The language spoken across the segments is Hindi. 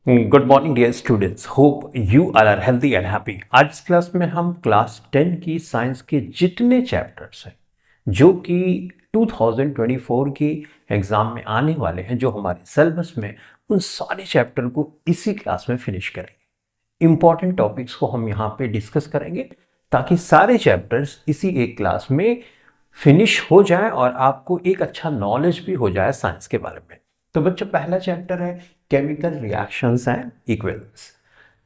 Good morning dear students, hope you are healthy and happy. आज इस क्लास में हम क्लास 10 की साइंस के जितने चैप्टर्स हैं जो कि 2024 की एग्जाम में आने वाले हैं, जो हमारे सिलेबस में, उन सारे चैप्टर को इसी क्लास में फिनिश करेंगे। इंपॉर्टेंट टॉपिक्स को हम यहाँ पे डिस्कस करेंगे ताकि सारे चैप्टर्स इसी एक क्लास में फिनिश हो जाए और आपको एक अच्छा नॉलेज भी हो जाए साइंस के बारे में। तो बच्चों, पहला चैप्टर है chemical reactions and equations.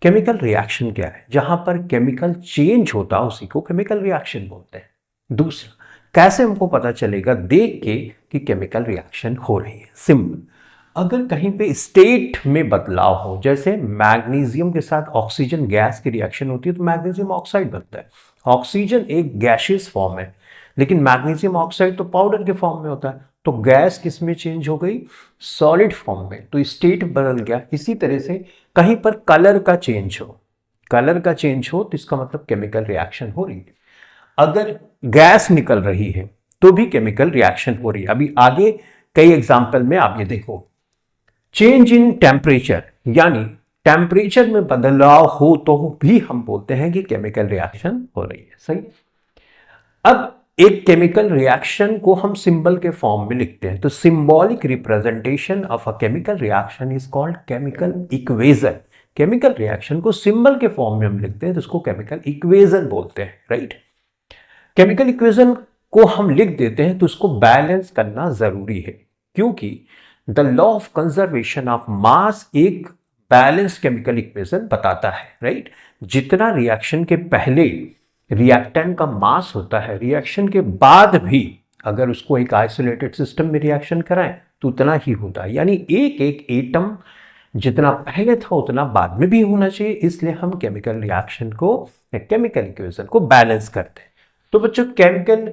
Chemical reaction क्या है? जहां पर केमिकल चेंज होता है उसी को केमिकल रिएक्शन बोलते हैं। दूसरा, कैसे हमको पता चलेगा देख के कि केमिकल रिएक्शन हो रही है? सिंपल, अगर कहीं पे स्टेट में बदलाव हो, जैसे मैग्नीशियम के साथ ऑक्सीजन गैस की रिएक्शन होती है तो मैग्नीशियम ऑक्साइड बनता है। ऑक्सीजन एक गैसियस फॉर्म है, लेकिन मैग्नीशियम ऑक्साइड तो पाउडर के फॉर्म में होता है। तो गैस किस में चेंज हो गई? सॉलिड फॉर्म में, तो स्टेट बदल गया। इसी तरह से कहीं पर कलर का चेंज हो तो इसका मतलब केमिकल रिएक्शन हो रही है। अगर गैस निकल रही है तो भी केमिकल रिएक्शन हो रही है। अभी आगे कई एग्जाम्पल में आप ये देखो। चेंज इन टेम्परेचर, यानी टेम्परेचर में बदलाव हो तो भी हम बोलते हैं कि केमिकल रिएक्शन हो रही है। सही। अब एक केमिकल रिएक्शन को हम सिंबल के फॉर्म में लिखते हैं, तो symbolic representation of a chemical reaction is called chemical equation. Chemical reaction को सिंबल के फॉर्म में हम लिखते हैं तो उसको केमिकल इक्वेशन बोलते हैं, राइट। केमिकल इक्वेशन को हम लिख देते हैं तो उसको बैलेंस करना जरूरी है, क्योंकि the law of conservation of mass एक बैलेंस केमिकल इक्वेशन बताता है, राइट। जितना रिएक्शन के पहले रिएक्टेंट का मास होता है, रिएक्शन के बाद भी अगर उसको एक आइसोलेटेड सिस्टम में रिएक्शन कराएं तो उतना ही होता है। यानी एक एक एटम जितना पहले था उतना बाद में भी होना चाहिए। इसलिए हम केमिकल रिएक्शन को, केमिकल इक्वेशन को बैलेंस करते हैं। तो बच्चों, केमिकल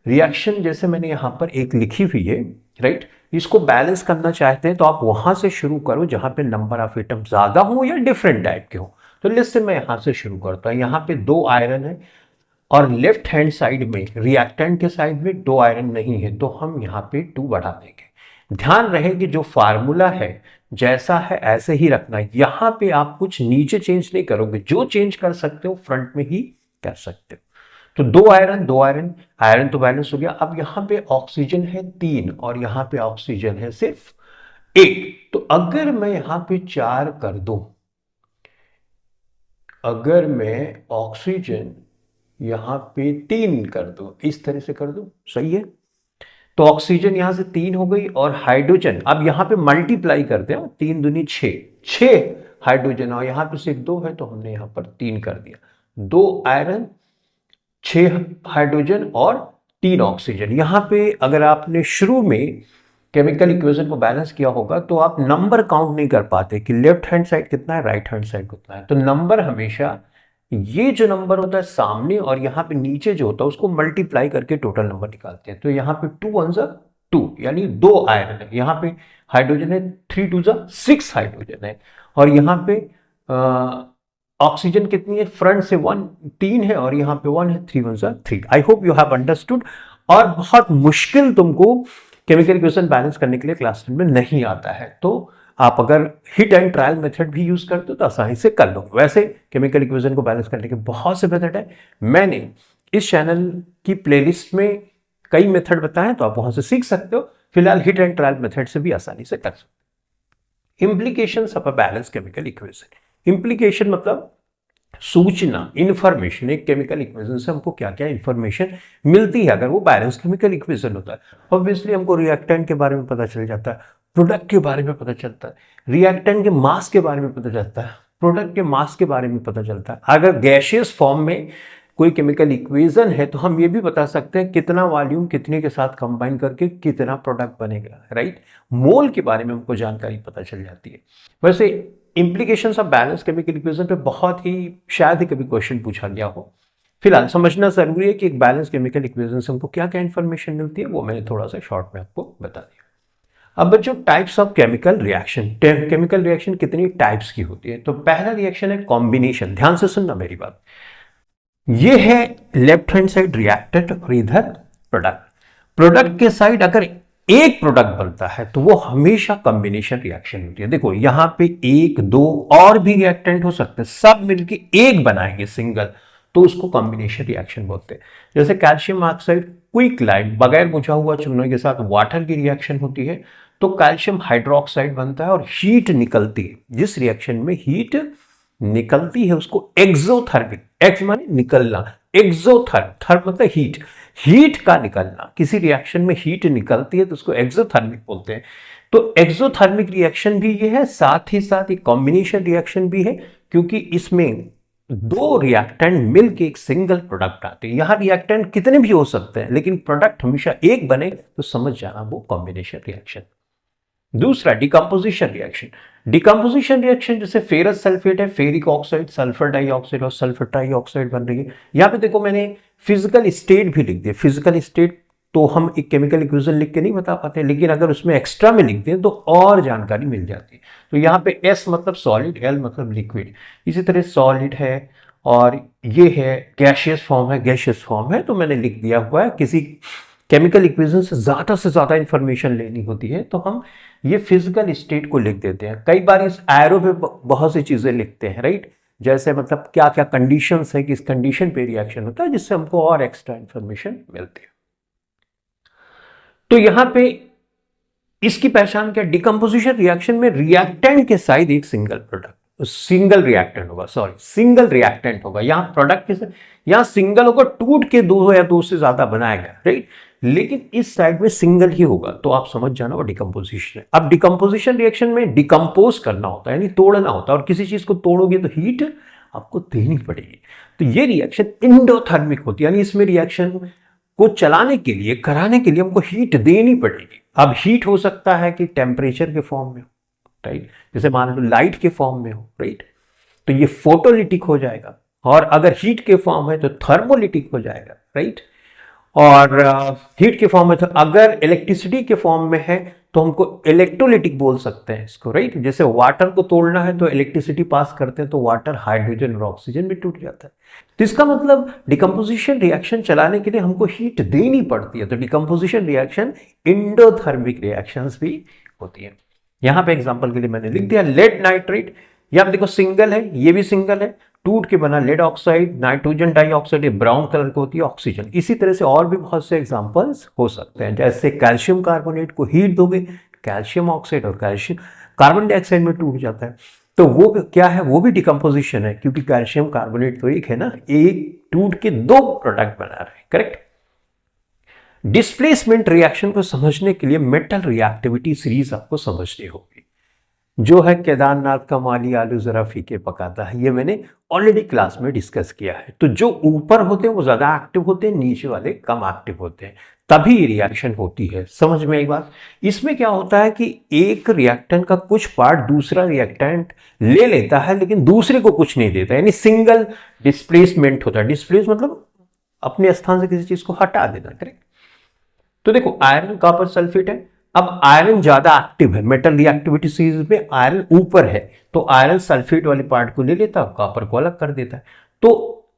रिएक्शन जैसे मैंने यहां पर एक लिखी हुई है, राइट, इसको बैलेंस करना चाहते हैं तो आप वहां से शुरू करो जहां पे नंबर ऑफ एटम ज्यादा हो या डिफरेंट टाइप के हो। तो लिस्ट मैं यहां से शुरू करता हूं। यहां पे 2 आयरन है और लेफ्ट हैंड साइड में, रिएक्टेंट के साइड में 2 आयरन नहीं है, तो हम यहां पे 2 बढ़ा देंगे। ध्यान रहे कि जो फार्मूला है जैसा है ऐसे ही रखना है। यहां पे आप कुछ नीचे चेंज नहीं करोगे, जो चेंज कर सकते हो फ्रंट में ही कर सकते हो। तो 2 आयरन, 2 आयरन, आयरन तो बैलेंस हो गया। अब यहां पे ऑक्सीजन है 3 और यहां पे ऑक्सीजन है सिर्फ 1। तो अगर मैं यहां पे 4 कर दूं, अगर मैं ऑक्सीजन यहां पे 3 कर दो, इस तरह से कर दो, सही है। तो ऑक्सीजन यहां से 3 हो गई और हाइड्रोजन, अब यहां पे मल्टीप्लाई करते हैं, 3 दूनी 6, 6 हाइड्रोजन, और यहां पे सिर्फ 2 है तो हमने यहां पर 3 कर दिया। 2 आयरन, 6 हाइड्रोजन और 3 ऑक्सीजन। यहां पे अगर आपने शुरू में केमिकल इक्वेशन को बैलेंस किया होगा तो आप नंबर काउंट नहीं कर पाते कि लेफ्ट हैंड साइड कितना है, राइट हैंड साइड कितना है। तो नंबर हमेशा, ये जो नंबर होता है सामने और यहाँ पे नीचे जो होता है उसको मल्टीप्लाई करके टोटल नंबर निकालते हैं। तो यहाँ पे 2 1 जा 2, यानी 2 आयरन है। यहाँ पे हाइड्रोजन है 3 2 जा 6 हाइड्रोजन है। और यहाँ पे ऑक्सीजन कितनी है? फ्रंट से 1 3 है और यहाँ पे 1 है, 3 1 जा 3। I hope you have understood. और बहुत मुश्किल तुमको केमिकल इक्वेशन बैलेंस करने के लिए क्लास 10 में नहीं आता है, तो आप अगर हिट एंड ट्रायल मेथड भी यूज करते हो तो आसानी से कर लो। वैसे केमिकल इक्वेशन को बैलेंस करने के बहुत से मेथड है, मैंने इस चैनल की प्लेलिस्ट में कई मेथड बताए, तो आप वहां से सीख सकते हो। फिलहाल हिट एंड ट्रायल मेथड से भी आसानी से कर सकते हो। Implications of a balance chemical equation. Implication मतलब सूचना, इंफॉर्मेशन। एक केमिकल इक्वेशन से हमको क्या क्या इंफॉर्मेशन मिलती है अगर वो बैलेंस केमिकल इक्वेशन होता है। ऑब्वियसली हमको रिएक्टेंट के बारे में पता चल जाता है, प्रोडक्ट के बारे में पता चलता है, रिएक्टेंट के मास के बारे में पता चलता है, प्रोडक्ट के मास के बारे में पता चलता है। अगर गैसियस फॉर्म में कोई केमिकल इक्वेशन है तो हम ये भी बता सकते हैं कितना वॉल्यूम कितने के साथ कंबाइन करके कितना प्रोडक्ट बनेगा, राइट। मोल के बारे में हमको जानकारी पता चल जाती है। वैसे implications of balance chemical equation पे बहुत ही शायद ही कभी क्वेश्चन पूछा गया हो। फिलहाल समझना जरूरी है कि एक बैलेंस केमिकल इक्वेशन से हमको क्या क्या इंफॉर्मेशन मिलती है, वो मैंने थोड़ा सा शॉर्ट में आपको बता दिया। अब बच्चों, types of chemical reaction. Chemical reaction कितनी टाइप्स की होती है? तो पहला रिएक्शन है कॉम्बिनेशन। ध्यान से सुनना मेरी बात। ये है लेफ्ट हैंड साइड रिएक्टेंट और इधर प्रोडक्ट। प्रोडक्ट के साइड अगर एक प्रोडक्ट बनता है तो वो हमेशा कॉम्बिनेशन रिएक्शन होती है। देखो यहां पे एक दो और भी रिएक्टेंट हो सकते हैं, सब मिलके एक बनाएंगे सिंगल, तो उसको कॉम्बिनेशन रिएक्शन बोलते हैं। जैसे कैल्शियम ऑक्साइड क्विक लाइम बगैर बुझा हुआ चूने के साथ वाटर की रिएक्शन होती है तो कैल्शियम हाइड्रोक्साइड बनता है और हीट निकलती है। जिस रिएक्शन में हीट निकलती है उसको एक्सोथर्मिक, एक्स माने निकलना, एक्सोथर्म, थर्म मतलब हीट, हीट का निकलना। किसी रिएक्शन में हीट निकलती है तो उसको एक्सोथर्मिक बोलते हैं। तो एक्सोथर्मिक रिएक्शन भी ये है, साथ ही साथ एक कॉम्बिनेशन रिएक्शन भी है, क्योंकि इसमें दो रिएक्टेंट मिलके एक सिंगल प्रोडक्ट आते हैं। यहां रिएक्टेंट कितने भी हो सकते हैं लेकिन प्रोडक्ट हमेशा एक बने तो समझ जाना वो कॉम्बिनेशन रिएक्शन। दूसरा डिकम्पोजिशन रिएक्शन। डिकम्पोजिशन रिएक्शन जैसे फेरस सल्फेट है, फेरिक ऑक्साइड, सल्फर डाइऑक्साइड और सल्फर ट्राइऑक्साइड बन रही है। यहां पे देखो मैंने फिजिकल स्टेट भी लिख दिया। फिजिकल स्टेट तो हम एक केमिकल इक्वेशन लिख के नहीं बता पाते, लेकिन अगर उसमें एक्स्ट्रा में लिख दें तो और जानकारी मिल जाती है। तो यहाँ पे एस मतलब सॉलिड, एल मतलब लिक्विड। इसी तरह सॉलिड है और ये है गैशियस फॉर्म है, गैशियस फॉर्म है, तो मैंने लिख दिया हुआ है। किसी केमिकल इक्वेशन से ज्यादा इंफॉर्मेशन लेनी होती है तो हम ये फिजिकल स्टेट को लिख देते हैं। कई बार इस एरो पे बहुत सी चीजें लिखते हैं, राइट, जैसे मतलब क्या क्या कंडीशंस है, किस कंडीशन पे रिएक्शन होता है, जिससे हमको और एक्स्ट्रा इंफॉर्मेशन मिलती है। तो यहां पे इसकी पहचान क्या, डिकम्पोजिशन रिएक्शन में रिएक्टेंट के साइड एक सिंगल प्रोडक्ट, सिंगल रिएक्टेंट होगा, सॉरी सिंगल रिएक्टेंट होगा। यहां प्रोडक्ट के साथ यहां सिंगल होगा, टूट के दो या दो से ज्यादा बनाया गया, राइट, लेकिन इस साइड में सिंगल ही होगा, तो आप समझ जाना वो डिकम्पोजिशन है। अब डिकम्पोजिशन रिएक्शन में डिकम्पोज करना होता है यानी तोड़ना होता है, और किसी चीज को तोड़ोगे तो हीट आपको देनी पड़ेगी। तो ये रिएक्शन इंडोथर्मिक होती है, यानी इसमें रिएक्शन को चलाने के लिए, कराने के लिए हमको हीट देनी पड़ेगी। अब हीट हो सकता है कि टेम्परेचर के फॉर्म में हो, राइट, जैसे मान लो लाइट के फॉर्म में हो, राइट, तो ये फोटोलिटिक हो जाएगा। और अगर हीट के फॉर्म है तो थर्मोलिटिक हो जाएगा, राइट। और हीट के फॉर्म में, तो अगर इलेक्ट्रिसिटी के फॉर्म में है तो हमको इलेक्ट्रोलिटिक बोल सकते हैं इसको, राइट। जैसे वाटर को तोड़ना है तो इलेक्ट्रिसिटी पास करते हैं तो वाटर हाइड्रोजन और ऑक्सीजन भी टूट जाता है। तो इसका मतलब डिकम्पोजिशन रिएक्शन चलाने के लिए हमको हीट देनी पड़ती है। तो डिकम्पोजिशन रिएक्शन इंडोथर्मिक रिएक्शंस भी होती है। यहां पे एग्जांपल के लिए मैंने लिख दिया लेड नाइट्रेट। यहां पे देखो सिंगल है, ये भी सिंगल है, टूट के बना लेड ऑक्साइड, नाइट्रोजन डाइऑक्साइड, ये ब्राउन कलर की होती है ऑक्सीजन। इसी तरह से और भी बहुत से एग्जांपल्स हो सकते हैं। जैसे कैल्शियम कार्बोनेट को हीट दोगे, कैल्शियम ऑक्साइड और कैल्शियम कार्बन डाइऑक्साइड में टूट जाता है, तो वो क्या है, वो भी डिकम्पोजिशन है, क्योंकि कैल्शियम कार्बोनेट तो एक है ना, एक टूट के दो प्रोडक्ट बना रहे हैं, करेक्ट। डिस्प्लेसमेंट रिएक्शन को समझने के लिए मेटल रिएक्टिविटी सीरीज आपको समझनी होगी, जो है केदारनाथ का माली आलू जरा फीके पकाता है, ये मैंने ऑलरेडी क्लास में डिस्कस किया है। तो जो ऊपर होते हैं वो ज्यादा एक्टिव होते हैं, नीचे वाले कम एक्टिव होते हैं, तभी रिएक्शन होती है। समझ में एक बात, इसमें क्या होता है कि एक रिएक्टेंट का कुछ पार्ट दूसरा रिएक्टेंट ले लेता है लेकिन दूसरे को कुछ नहीं देता, यानी सिंगल डिस्प्लेसमेंट होता है। डिस्प्लेस मतलब अपने स्थान से किसी चीज को हटा देना, करेक्ट। तो देखो आयरन कॉपर सल्फेट है, अब आयरन ज्यादा एक्टिव है, मेटल रिएक्टिविटी सीरीज में आयरन ऊपर है, तो आयरन सल्फेट वाले पार्ट को ले लेता है, कॉपर को अलग कर देता है। तो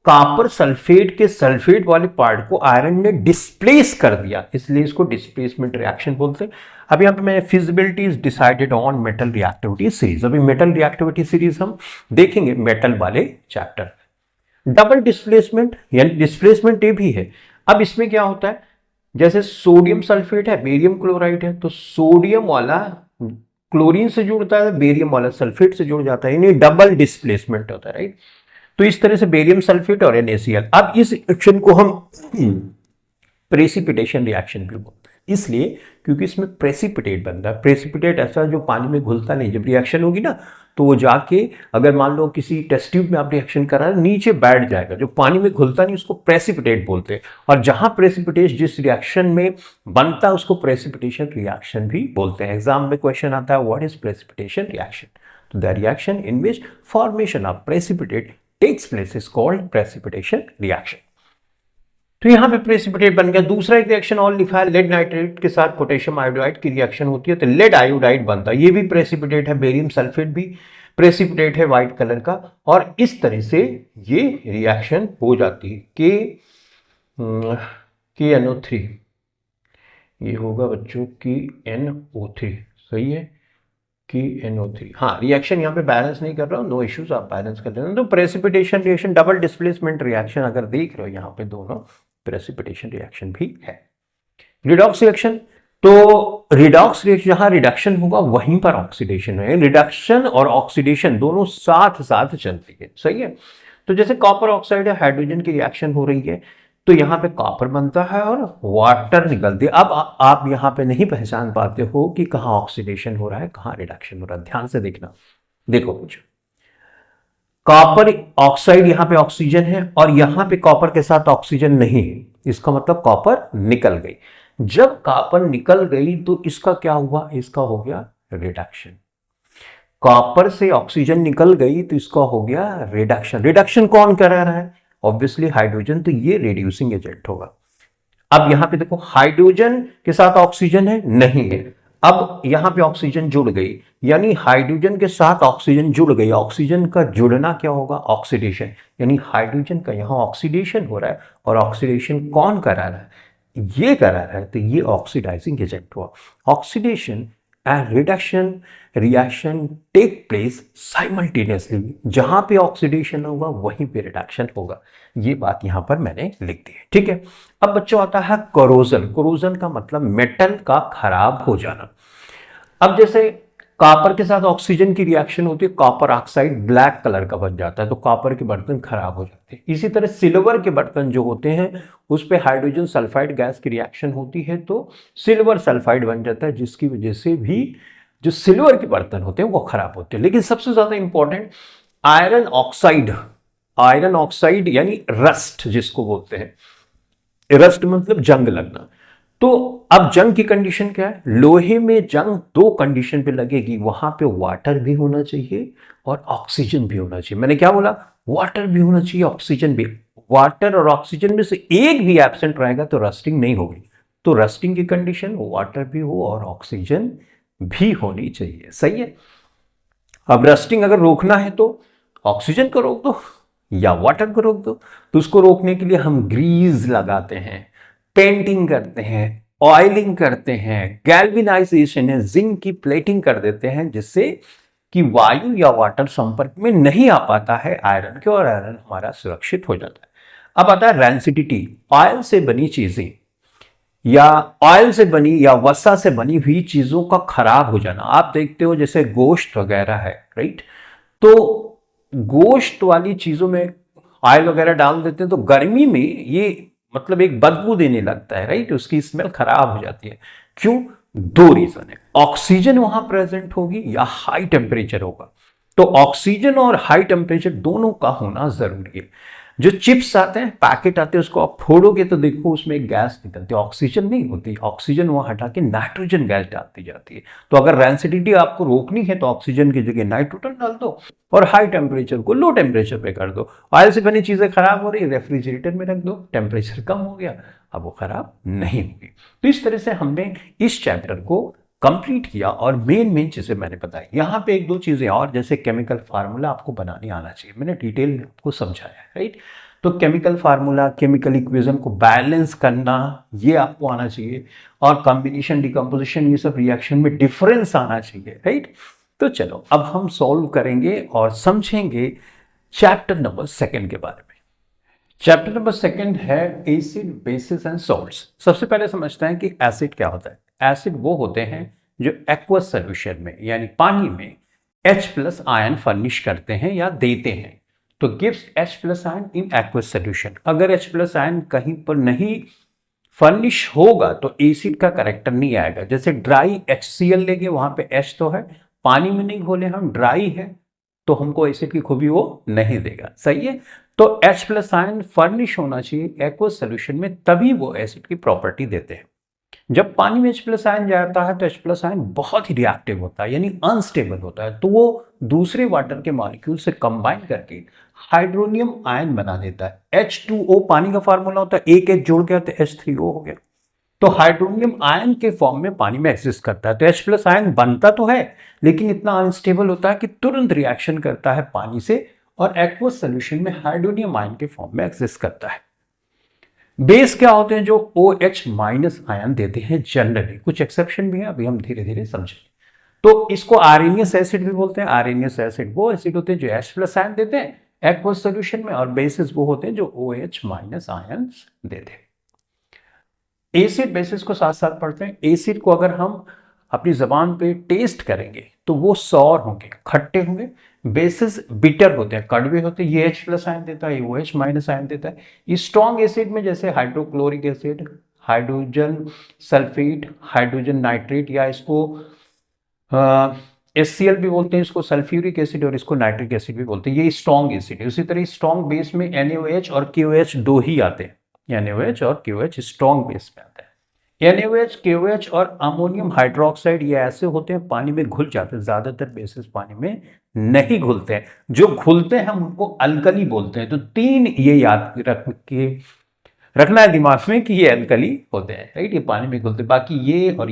कॉपर सल्फेट के सल्फेट वाले पार्ट को आयरन ने डिस्प्लेस कर दिया, इसलिए इसको डिस्प्लेसमेंट रिएक्शन बोलते हैं। अब यहाँ पे मैंने feasibility is decided on metal reactivity series. अभी मेटल रिएक्टिविटी सीरीज हम देखेंगे मेटल वाले चैप्टर। डबल डिस्प्लेसमेंट यानी डिस्प्लेसमेंट ये भी है। अब इसमें क्या होता है, जैसे सोडियम सल्फेट है, बेरियम क्लोराइड है, तो सोडियम वाला क्लोरीन से जुड़ता है, बेरियम वाला सल्फेट से जुड़ जाता है, यानी डबल डिस्प्लेसमेंट होता है, राइट। तो इस तरह से बेरियम सल्फेट और NaCl। अब इस रिएक्शन को हम प्रेसिपिटेशन रिएक्शन भी बोलते हैं, इसलिए क्योंकि इसमें प्रेसिपिटेट बनता है। प्रेसिपिटेट ऐसा जो पानी में घुलता नहीं, जब रिएक्शन होगी ना तो वो जाके, अगर मान लो किसी टेस्ट ट्यूब में आप रिएक्शन करा रहे, नीचे बैठ जाएगा, जो पानी में घुलता नहीं उसको प्रेसिपिटेट बोलते हैं। और जहां प्रेसिपिटेट जिस रिएक्शन में बनता है उसको प्रेसिपिटेशन रिएक्शन भी बोलते हैं। एग्जाम में क्वेश्चन आता है व्हाट इज प्रेसिपिटेशन रिएक्शन, तो the reaction in which formation of precipitate takes place is called precipitation reaction. तो यहां पे प्रेसिपिटेट बन गया। दूसरा एक रिएक्शन और लिखा है, लेड नाइट्रेट के साथ पोटेशियम आयोडाइड की रिएक्शन होती है तो लेड आयोडाइड बनता है, ये भी प्रेसिपिटेट है। बेरियम सल्फेट भी प्रेसिपिटेट है व्हाइट कलर का, और इस तरह से ये रिएक्शन हो जाती है। KNO3 ये होगा बच्चों की NO3, सही है कि NO3। हाँ, रिएक्शन यहाँ पे बैलेंस नहीं कर रहा हूँ, नो इश्यूज, आप बैलेंस कर लेना। तो precipitation reaction, double displacement reaction अगर देख रहे हो यहाँ पे दोनों प्रेसिपिटेशन रिएक्शन भी है। रिडॉक्स रिएक्शन, तो रिडॉक्स रिएक्शन जहां रिडक्शन होगा वहीं पर ऑक्सीडेशन है। रिडक्शन और ऑक्सीडेशन दोनों साथ साथ चलती है, सही है। तो जैसे कॉपर ऑक्साइड है, हाइड्रोजन की रिएक्शन हो रही है, तो यहां पे कॉपर बनता है और वाटर निकलती है। अब आप यहां पे नहीं पहचान पाते हो कि कहां ऑक्सीडेशन हो रहा है, कहां रिडक्शन हो रहा है। ध्यान से देखना, देखो कुछ कॉपर ऑक्साइड, यहां पे ऑक्सीजन है और यहां पे कॉपर के साथ ऑक्सीजन नहीं है, इसका मतलब कॉपर निकल गई। जब कॉपर निकल गई तो इसका क्या हुआ, इसका हो गया रिडक्शन। कॉपर से ऑक्सीजन निकल गई तो इसका हो गया रिडक्शन। रिडक्शन कौन कर रहा है, ऑब्वियसली हाइड्रोजन, तो ये रिड्यूसिंग एजेंट होगा। अब यहां पे देखो हाइड्रोजन के साथ ऑक्सीजन है, नहीं है। अब यहां पे ऑक्सीजन जुड़ गई, यानी हाइड्रोजन के साथ ऑक्सीजन जुड़ गई। ऑक्सीजन का जुड़ना क्या होगा, ऑक्सीडेशन, यानी हाइड्रोजन का यहां ऑक्सीडेशन हो रहा है। और ऑक्सीडेशन कौन करा रहा है, ये करा रहा है, तो ये ऑक्सीडाइजिंग एजेंट हुआ। Oxidation and reduction reaction take place simultaneously, जहां पे ऑक्सीडेशन होगा वहीं पे रिडक्शन होगा। ये बात यहां पर मैंने लिख दी है, ठीक है। अब बच्चों आता है कोरोजन। कोरोजन का मतलब मेटल का खराब हो जाना। अब जैसे कॉपर के साथ ऑक्सीजन की रिएक्शन होती है, कॉपर ऑक्साइड ब्लैक कलर का बन जाता है, तो कॉपर के बर्तन खराब हो जाते हैं। इसी तरह सिल्वर के बर्तन जो होते हैं उस पे हाइड्रोजन सल्फाइड गैस की रिएक्शन होती है तो सिल्वर सल्फाइड बन जाता है, जिसकी वजह से भी जो सिल्वर के बर्तन होते हैं वो खराब होते हैं। लेकिन सबसे ज्यादा important iron oxide, iron oxide यानी रस्ट जिसको बोलते हैं, रस्ट मतलब जंग लगना। तो अब जंग की कंडीशन क्या है, लोहे में जंग दो कंडीशन पे लगेगी, वहां पे वाटर भी होना चाहिए और ऑक्सीजन भी होना चाहिए। मैंने क्या बोला, वाटर भी होना चाहिए, ऑक्सीजन भी। वाटर और ऑक्सीजन में से एक भी एब्सेंट रहेगा तो रस्टिंग नहीं होगी। तो रस्टिंग की कंडीशन वाटर भी हो और ऑक्सीजन भी होनी चाहिए, सही है। अब रस्टिंग अगर रोकना है तो ऑक्सीजन को रोक दो या वाटर को रोक दो। तो उसको रोकने के लिए हम ग्रीस लगाते हैं, पेंटिंग करते हैं, ऑयलिंग करते हैं, गैल्वेनाइजेशन है, जिंक की प्लेटिंग कर देते हैं, जिससे कि वायु या वाटर संपर्क में नहीं आ पाता है आयरन के, और आयरन हमारा सुरक्षित हो जाता है। अब आता है रेंसिडिटी। ऑयल से बनी चीजें या ऑयल से बनी या वसा से बनी हुई चीजों का खराब हो जाना। आप देखते हो जैसे गोश्त वगैरह है, राइट, तो गोश्त वाली चीजों में ऑयल वगैरह डाल देते हैं तो गर्मी में ये मतलब एक बदबू देने लगता है, राइट, उसकी स्मेल खराब हो जाती है। क्यों, दो रीजन है, ऑक्सीजन वहां प्रेजेंट होगी या हाई टेम्परेचर होगा। तो ऑक्सीजन और हाई टेम्परेचर दोनों का होना जरूरी है। जो चिप्स आते हैं, पैकेट आते हैं, उसको आप फोड़ोगे तो देखो उसमें एक गैस निकलती है, ऑक्सीजन नहीं होती। ऑक्सीजन वहां हटा के नाइट्रोजन गैस डालती जाती है। तो अगर रेंसिडिटी आपको रोकनी है तो ऑक्सीजन की जगह नाइट्रोजन डाल दो और हाई टेम्परेचर को लो टेम्परेचर पे कर दो। ऑयल से बनी चीजें खराब हो रही है, रेफ्रिजरेटर में रख दो, टेम्परेचर कम हो गया, अब वो खराब नहीं होगी। तो इस तरह से हमने इस चैप्टर को कंप्लीट किया और मेन चीजें मैंने बताई। यहां पे एक दो चीजें और, जैसे केमिकल फार्मूला आपको बनाने आना चाहिए, मैंने डिटेल में आपको समझाया, राइट। तो केमिकल फार्मूला, केमिकल इक्वेशन को बैलेंस करना, ये आपको आना चाहिए, और कॉम्बिनेशन, डिकम्पोजिशन, ये सब रिएक्शन में डिफरेंस आना चाहिए, राइट। तो चलो अब हम सॉल्व करेंगे और समझेंगे चैप्टर नंबर 2 के बारे में। चैप्टर नंबर 2 है एसिड, बेसिस एंड सॉल्ट्स। सबसे पहले समझते हैं कि एसिड क्या होता है। एसिड वो होते हैं जो एक्वस सॉल्यूशन में यानी पानी में H+ आयन फर्निश करते हैं या देते हैं। तो gives H+ ion in aqueous solution. अगर H+ आयन कहीं पर नहीं फर्निश होगा तो एसिड का कैरेक्टर नहीं आएगा। जैसे ड्राई HCl लेंगे, वहां पे H तो है, पानी में नहीं घोले हम, ड्राई है, तो हमको एसिड की खूबी वो नहीं देगा, सही है। तो H+ आयन फर्निश होना चाहिए एक्वस सॉल्यूशन में, तभी वो एसिड की प्रॉपर्टी देते हैं। जब पानी में H+ आयन जाता है तो H+ आयन बहुत ही रिएक्टिव होता है, यानी अनस्टेबल होता है, तो वो दूसरे वाटर के मॉलिक्यूल से कंबाइन करके हाइड्रोनियम आयन बना देता है। H2O पानी का फार्मूला होता है, एक H जोड़ के तो H3O हो गया। तो हाइड्रोनियम आयन के फॉर्म में पानी में एग्जिस्ट करता है। तो H+ आयन बनता तो है लेकिन इतना अनस्टेबल होता है कि तुरंत रिएक्शन करता है पानी से और एक्वस सॉल्यूशन में हाइड्रोनियम आयन के फॉर्म में एग्जिस्ट करता है। बेस क्या होते हैं? जो OH माइनस आयन देते हैं जनरली, कुछ एक्सेप्शन भी है, अभी हम धीरे धीरे समझेंगे। तो इसको आरएनएस एसिड भी बोलते हैं। आरएनएस एसिड वो एसिड होते हैं जो H प्लस आयन देते हैं एक्वस सोल्यूशन में, और बेसिस वो होते हैं जो OH माइनस आयन देते हैं। एसिड बेसिस को साथ साथ पढ़ते हैं। एसिड को अगर हम अपनी जबान पे टेस्ट करेंगे तो वो सौर होंगे, खट्टे होंगे। बेसिस बिटर होते हैं, कड़वे होते हैं। ये H प्लस आयन देता है, ये OH माइनस आयन देता है। स्ट्रॉन्ग एसिड में जैसे hydrochloric acid, hydrogen sulphate, hydrogen nitrate, या इसको HCl भी बोलते हैं, इसको सल्फ्यूरिक एसिड, और इसको नाइट्रिक एसिड भी बोलते हैं। ये स्ट्रॉन्ग एसिड है। उसी तरह स्ट्रॉन्ग बेस में NaOH और KOH दो ही आते हैं। NaOH और KOH स्ट्रॉन्ग बेस में आता है। NaOH, KOH और अमोनियम हाइड्रोक्साइड ये ऐसे होते हैं पानी में घुल जाते हैं। ज्यादातर बेसिस पानी में नहीं घुलते हैं। जो घुलते हैं हम उनको अल्कली बोलते हैं। तो तीन ये याद रखना है दिमाग में कि ये अल्कली होते हैं, राइट। ये पानी में घुलते हैं। बाकी ये और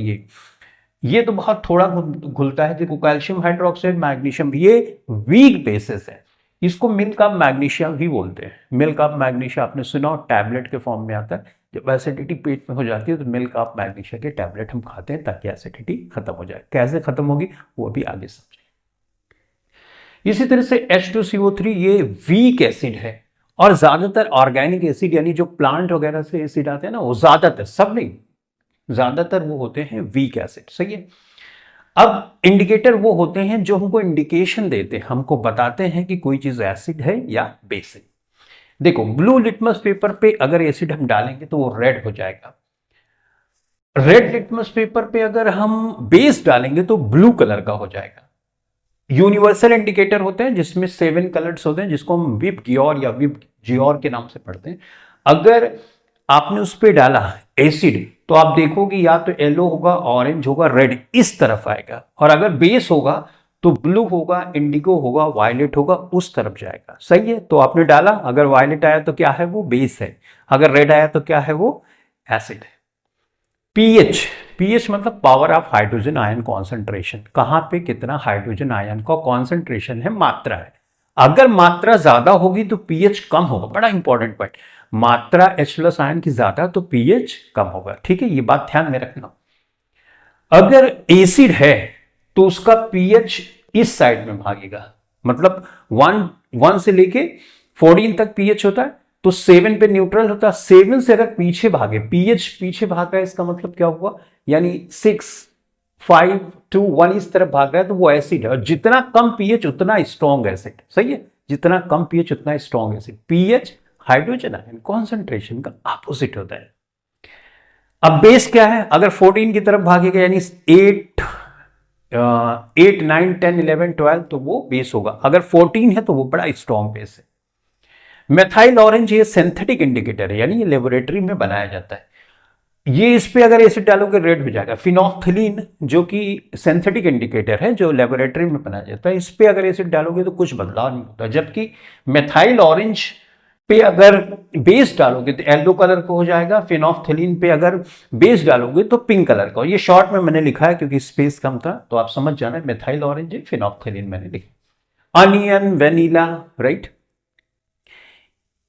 ये तो बहुत थोड़ा घुलता है। देखो कैल्शियम हाइड्रोक्साइड, मैग्नीशियम, ये वीक बेसिस है। इसको मिल्क ऑफ मैग्नीशिया भी बोलते हैं। मिल्क ऑफ मैग्नीशिया आपने सुना, टैबलेट के फॉर्म में आता है। जब एसिडिटी पेट में हो जाती है तो मिल्क ऑफ मैग्नीशिया के टैबलेट हम खाते हैं ताकि एसिडिटी खत्म हो जाए। कैसे खत्म होगी वो भी आगे समझें। इसी तरह से H2CO3 ये वीक एसिड है, और ज्यादातर ऑर्गेनिक एसिड यानी जो प्लांट वगैरह से एसिड आते हैं ना, वो ज्यादातर, सब नहीं, ज्यादातर वो होते हैं वीक एसिड। सही है। अब इंडिकेटर वो होते हैं जो हमको इंडिकेशन देते हैं, हमको बताते हैं कि कोई चीज एसिड है या बेस है। देखो ब्लू लिटमस पेपर पे अगर एसिड हम डालेंगे तो वो रेड हो जाएगा। रेड लिटमस पेपर पे अगर हम बेस डालेंगे तो ब्लू कलर का हो जाएगा। यूनिवर्सल इंडिकेटर होते हैं जिसमें 7 कलर्स होते हैं, जिसको हम विप गियोर या विप जियोर के नाम से पढ़ते हैं। अगर आपने उस पर डाला एसिड तो आप देखोगे या तो येलो होगा, ऑरेंज होगा, रेड इस तरफ आएगा। और अगर बेस होगा तो ब्लू होगा, इंडिगो होगा, वायलेट होगा, उस तरफ जाएगा। सही है। तो आपने डाला, अगर वायलेट आया तो क्या है? वो बेस है। अगर रेड आया तो क्या है? वो एसिड है। पीएच मतलब power of hydrogen ion concentration. कहां पे कितना हाइड्रोजन आयन का कॉन्सेंट्रेशन है, मात्रा है। अगर मात्रा ज्यादा होगी तो पीएच कम होगा। बड़ा इंपॉर्टेंट पॉइंट, मात्रा H प्लस आयन की ज्यादा तो पीएच कम होगा। ठीक है, ये बात ध्यान में रखना। अगर एसिड है तो उसका पीएच इस साइड में भागेगा, मतलब 1 से लेके 14 तक पीएच होता है, तो 7 पे न्यूट्रल होता है। 7 से अगर पीछे भागे, पीएच पीछे भाग रहा है, इसका मतलब क्या हुआ? यानी 6, 5 to 1 इस तरफ भाग रहा है तो वो एसिड है। और जितना कम पीएच उतना स्ट्रॉन्ग एसिड। सही है। जितना कम पीएच उतना strong acid. PH hydrogen ion concentration का ऑपोजिट होता है। अब बेस क्या है? अगर 14 की तरफ भागेगा यानी 8, 9, 10, 11, 12 तो वो बेस होगा। अगर 14 है तो वो बड़ा स्ट्रॉन्ग बेस है। मेथाइल ऑरेंज ये सिंथेटिक इंडिकेटर है, यानी ये लेबोरेटरी में बनाया जाता है। ये इस पे अगर एसिड डालोगे रेड हो जाएगा। फिनोफ्थिलीन जो कि सिंथेटिक इंडिकेटर है जो लेबोरेटरी में बनाया जाता है, इस पे अगर एसिड डालोगे तो कुछ बदलाव नहीं होता। जबकि मेथाइल ऑरेंज पे अगर बेस डालोगे तो येलो कलर का हो जाएगा। फिनोफ्थिलीन पे अगर बेस डालोगे तो पिंक कलर का। ये शॉर्ट में मैंने लिखा है क्योंकि स्पेस कम था, तो आप समझ जाना। मेथाइल ऑरेंज है, फिनोफ्थिलीन मैंने लिखा। अनियन, वेनिला, राइट,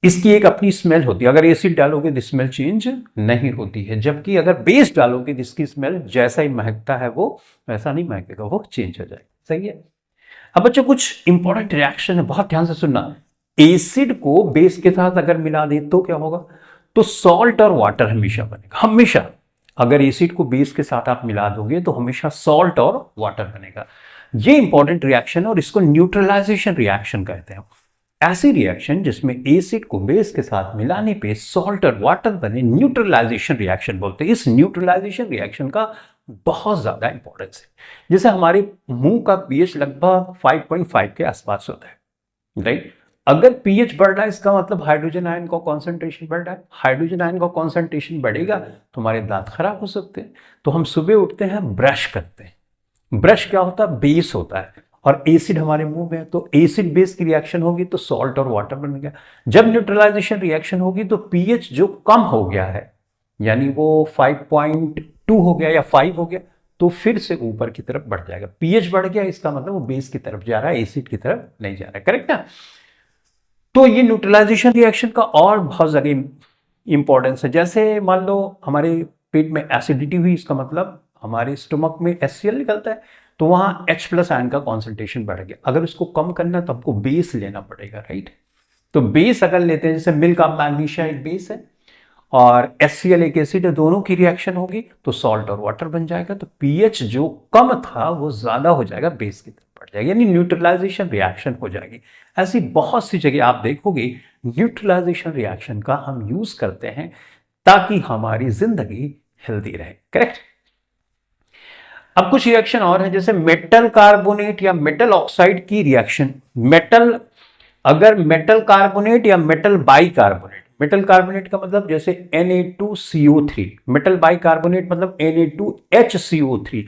इसकी एक अपनी स्मेल होती है। अगर एसिड डालोगे तो स्मेल चेंज नहीं होती है, जबकि अगर बेस डालोगे तो इसकी स्मेल जैसा ही महकता है वो वैसा नहीं महकेगा, वो चेंज हो जाएगा। सही है। अब बच्चों कुछ इंपॉर्टेंट रिएक्शन है, बहुत ध्यान से सुनना। एसिड को बेस के साथ अगर मिला दे तो क्या होगा? तो सॉल्ट और वाटर हमेशा बनेगा। हमेशा अगर एसिड को बेस के साथ आप मिला दोगे तो हमेशा सॉल्ट और वाटर बनेगा। ये इंपॉर्टेंट रिएक्शन है और इसको न्यूट्रलाइजेशन रिएक्शन कहते हैं। ऐसी रिएक्शन जिसमें एसिड को बेस के साथ मिलाने पे सॉल्ट और वाटर बने, न्यूट्रलाइजेशन रिएक्शन बोलते हैं। इस न्यूट्रलाइजेशन रिएक्शन का बहुत ज्यादा इंपॉर्टेंस है। जैसे हमारे मुंह का पीएच लगभग 5.5 के आसपास होता है, राइट। अगर पीएच बढ़ रहा है इसका मतलब हाइड्रोजन आयन का कॉन्सेंट्रेशन बढ़ रहा है। हाइड्रोजन आयन का कॉन्सेंट्रेशन बढ़ेगा तो हमारे दांत खराब हो सकते हैं। तो हम सुबह उठते हैं, ब्रश करते हैं। ब्रश क्या होता है? बेस होता है, और एसिड हमारे मुंह में है तो एसिड बेस की रिएक्शन होगी तो सॉल्ट और वाटर बन गया। जब न्यूट्रलाइजेशन रिएक्शन होगी तो पीएच जो कम हो गया है, यानी वो 5.2 हो गया या 5 हो गया, तो फिर से ऊपर की तरफ बढ़ जाएगा। पीएच बढ़ गया इसका मतलब वो बेस की तरफ जा रहा है, एसिड की तरफ नहीं जा रहा है। करेक्ट ना? तो ये न्यूट्रलाइजेशन रिएक्शन का और बहुत जगह इंपॉर्टेंस है। जैसे मान लो हमारे पेट में एसिडिटी हुई, इसका मतलब हमारे स्टमक में HCl निकलता है, तो वहां H+ आयन का कॉन्सेंट्रेशन बढ़ गया। अगर इसको कम करना है तो आपको बेस लेना पड़ेगा, राइट। तो बेस अगर लेते हैं, जैसे मिल्क ऑफ मैग्नीशिया एक बेस है और HCl एक एसिड है, दोनों की रिएक्शन होगी तो सॉल्ट और वाटर बन जाएगा। तो पीएच जो कम था वो ज्यादा हो जाएगा, बेस की तरफ बढ़ जाएगा, यानी न्यूट्रलाइजेशन रिएक्शन हो जाएगी। ऐसी बहुत सी जगह आप देखोगे न्यूट्रलाइजेशन रिएक्शन का हम यूज करते हैं ताकि हमारी जिंदगी हेल्दी रहे, करेक्ट। अब कुछ रिएक्शन और है, जैसे मेटल कार्बोनेट या मेटल ऑक्साइड की रिएक्शन। अगर मेटल कार्बोनेट या मेटल बाइकार्बोनेट, मेटल कार्बोनेट का मतलब जैसे Na2CO3, मेटल बाइकार्बोनेट मतलब Na2HCO3,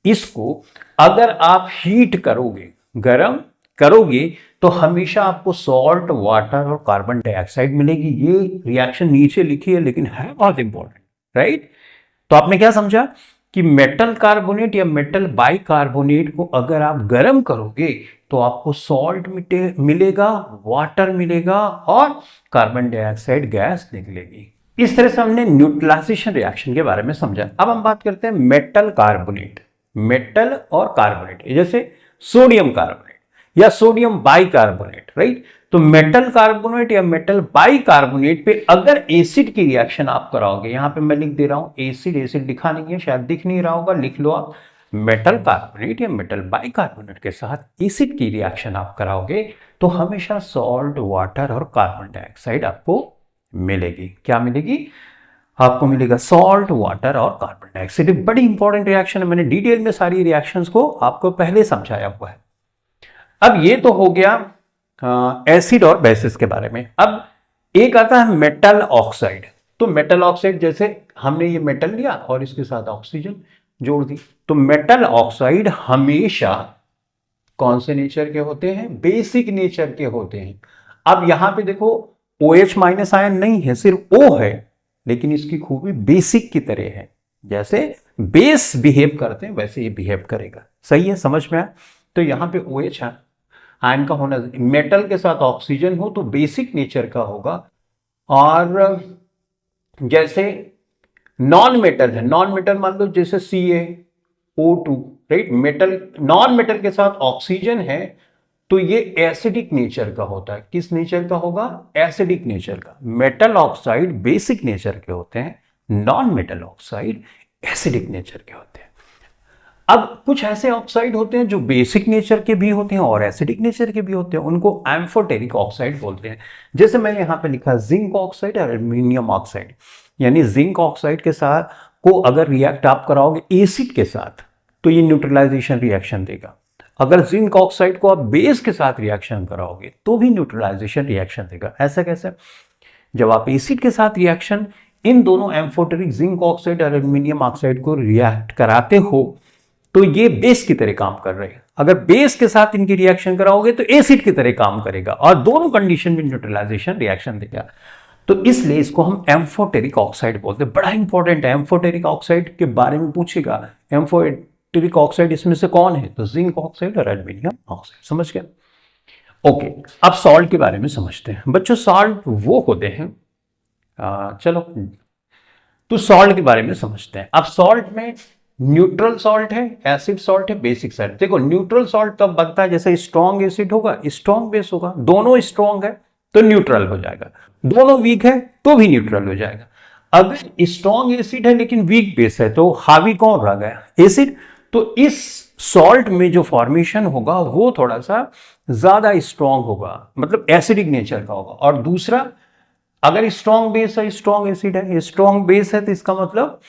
इसको अगर आप हीट करोगे, गर्म करोगे, तो हमेशा आपको सॉल्ट, वाटर और कार्बन डाइऑक्साइड मिलेगी। ये रिएक्शन नीचे लिखी है लेकिन है बहुत इंपॉर्टेंट, राइट। तो आपने क्या समझा कि मेटल कार्बोनेट या मेटल बाइकार्बोनेट को अगर आप गर्म करोगे तो आपको सॉल्ट मिलेगा, वाटर मिलेगा और कार्बन डाइऑक्साइड गैस निकलेगी। इस तरह से हमने न्यूट्रलाइजेशन रिएक्शन के बारे में समझा। अब हम बात करते हैं मेटल कार्बोनेट, मेटल और कार्बोनेट, जैसे सोडियम कार्बोनेट या सोडियम बाइकार्बोनेट, राइट। तो मेटल कार्बोनेट या मेटल बाइकार्बोनेट पे अगर एसिड की रिएक्शन आप कराओगे, यहां पे मैं लिख दे रहा हूं एसिड, एसिड लिखा नहीं है, शायद दिख नहीं रहा होगा, लिख लो आप। मेटल कार्बोनेट या मेटल बाइकार्बोनेट के साथ एसिड की रिएक्शन आप कराओगे तो हमेशा सॉल्ट, वाटर और कार्बन डाइऑक्साइड आपको मिलेगी। क्या मिलेगी? आपको मिलेगा सॉल्ट, वाटर और कार्बन डाइऑक्साइड। बड़ी इंपॉर्टेंट रिएक्शन है, मैंने डिटेल में सारी रिएक्शंस को आपको पहले समझाया हुआ है। अब ये तो हो गया एसिड और बेसिस के बारे में। अब एक आता है मेटल ऑक्साइड। तो मेटल ऑक्साइड, जैसे हमने ये मेटल लिया और इसके साथ ऑक्सीजन जोड़ दी, तो मेटल ऑक्साइड हमेशा कौन से नेचर के होते हैं? बेसिक नेचर के होते हैं। अब यहां पे देखो OH- आयन नहीं है, सिर्फ O है, लेकिन इसकी खूबी बेसिक की तरह है। जैसे बेस बिहेव करते हैं वैसे ये बिहेव करेगा। सही है, समझ में आया? तो यहां पे OH आयन का होना, मेटल के साथ ऑक्सीजन हो तो बेसिक नेचर का होगा। और जैसे नॉन मेटल है, नॉन मेटल मान लो जैसे CaO2, right. Metal, non metal के साथ ऑक्सीजन है तो ये एसिडिक नेचर का होता है। किस नेचर का होगा? एसिडिक नेचर का। मेटल ऑक्साइड बेसिक नेचर के होते हैं, non metal oxide acidic nature के होते हैं। अब कुछ ऐसे ऑक्साइड होते हैं जो बेसिक नेचर के भी होते हैं और एसिडिक नेचर के भी होते हैं, उनको एम्फोटेरिक ऑक्साइड बोलते हैं। जैसे मैंने यहां पे लिखा जिंक ऑक्साइड और एल्यूमिनियम ऑक्साइड, यानी जिंक ऑक्साइड के साथ को अगर रिएक्ट आप कराओगे एसिड के साथ तो ये न्यूट्रलाइजेशन रिएक्शन देगा। अगर जिंक ऑक्साइड को आप बेस के साथ रिएक्शन कराओगे तो भी न्यूट्रलाइजेशन रिएक्शन देगा। ऐसा कैसे? जब आप एसिड के साथ रिएक्शन, इन दोनों एम्फोटेरिक जिंक ऑक्साइड और एल्यूमिनियम ऑक्साइड को रिएक्ट कराते हो तो ये बेस की तरह काम कर रहे हैं। अगर बेस के साथ इनकी रिएक्शन कराओगे तो एसिड की तरह काम करेगा और दोनों कंडीशन में न्यूट्रलाइजेशन रिएक्शन देगा। तो इसलिए इसको हम एम्फोटेरिक ऑक्साइड बोलते हैं। बड़ा इंपॉर्टेंट है, एम्फोटेरिक ऑक्साइड के बारे में पूछेगा। एम्फोटेरिक ऑक्साइड इसमें से कौन है? तो जिंक ऑक्साइड और एल्यूमिनियम ऑक्साइड। समझ गया? ओके, अब सॉल्ट के बारे में समझते हैं। बच्चों, सॉल्ट वो होते हैं, चलो तो सॉल्ट के बारे में समझते हैं। अब सॉल्ट में न्यूट्रल सॉल्ट है, एसिड सॉल्ट है, बेसिक सॉल्ट। देखो न्यूट्रल सॉल्ट तब बनता है जैसे स्ट्रॉन्ग एसिड होगा, स्ट्रॉन्ग बेस होगा। दोनों स्ट्रॉन्ग है तो न्यूट्रल हो जाएगा, दोनों वीक है तो भी न्यूट्रल हो जाएगा। अगर स्ट्रॉन्ग एसिड है लेकिन वीक बेस है तो हावी कौन रह गया? एसिड। तो इस सॉल्ट में जो फॉर्मेशन होगा वो थोड़ा सा ज्यादा स्ट्रॉन्ग होगा, मतलब एसिडिक नेचर का होगा। और दूसरा, अगर स्ट्रॉन्ग बेस है, स्ट्रॉन्ग एसिड है, स्ट्रॉन्ग बेस है, तो इसका मतलब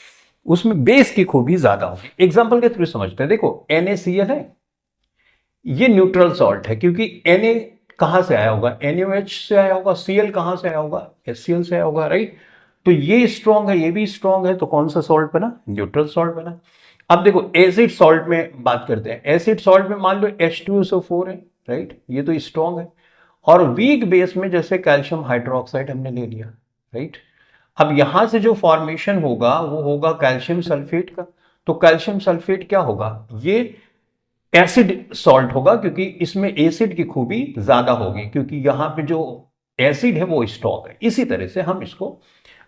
उसमें बेस की खूबी ज्यादा होगी। एग्जांपल के थ्रू समझते हैं। देखो NaCl है, ये न्यूट्रल सॉल्ट है क्योंकि Na कहां से आया होगा? NaOH से आया होगा। Cl कहां से आया होगा? HCl से आया होगा, राइट। तो ये स्ट्रॉन्ग है, ये भी स्ट्रॉन्ग है, तो कौन सा सॉल्ट बना? न्यूट्रल सॉल्ट बना। अब देखो एसिड सॉल्ट में बात करते हैं। एसिड सॉल्ट में मान लो H2SO4 है, राइट, ये तो स्ट्रॉन्ग है। और वीक बेस में जैसे कैल्शियम हाइड्रोक्साइड हमने ले लिया, राइट। अब यहां से जो फॉर्मेशन होगा वो होगा कैल्शियम सल्फेट का। तो कैल्शियम सल्फेट क्या होगा? ये एसिड सॉल्ट होगा क्योंकि इसमें एसिड की खूबी ज्यादा होगी, क्योंकि यहां पे जो एसिड है वो स्ट्रॉन्ग है। इसी तरह से हम इसको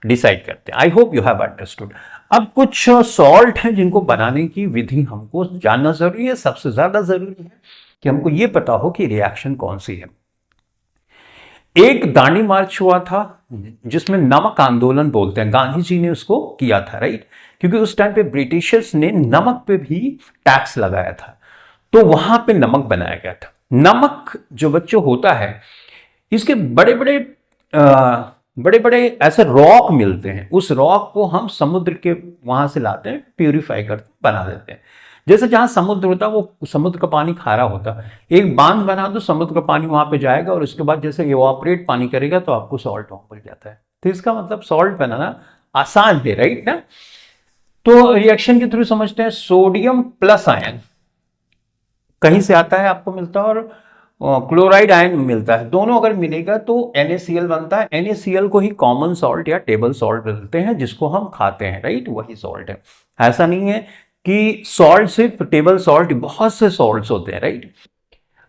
डिसाइड करते हैं। I hope you have understood. अब कुछ सॉल्ट हैं जिनको बनाने की विधि हमको जानना जरूरी है। सबसे ज्यादा जरूरी है कि हमको ये पता हो कि रिएक्शन कौन सी है। एक दांडी मार्च हुआ था जिसमें नमक आंदोलन बोलते हैं, गांधी जी ने उसको किया था, राइट, क्योंकि उस टाइम पे ब्रिटिशर्स ने नमक पे भी टैक्स लगाया था, तो वहां पे नमक बनाया गया था। नमक जो बच्चों होता है, इसके बड़े बड़े ऐसे रॉक मिलते हैं, उस रॉक को हम समुद्र के वहां से लाते हैं, प्यूरिफाई करते हैं, बना देते हैं। जैसे जहां समुद्र होता है वो समुद्र का पानी खारा होता है, एक बांध बना दो, समुद्र का पानी वहां पे जाएगा और उसके बाद जैसे इवापोरेट पानी करेगा तो आपको सॉल्ट वहां मिल जाता है। तो इसका मतलब सॉल्ट बनाना आसान है, राइट ना। तो रिएक्शन के थ्रू समझते हैं। सोडियम प्लस आयन कहीं से आता है, आपको मिलता है, और क्लोराइड आयन मिलता है। दोनों अगर मिलेगा तो NaCl बनता है। NaCl को ही कॉमन सॉल्ट या टेबल सॉल्ट बोलते हैं, जिसको हम खाते हैं, राइट, वही सॉल्ट है। ऐसा नहीं है कि सॉल्ट सिर्फ टेबल सॉल्ट, बहुत से सॉल्ट्स होते हैं, राइट।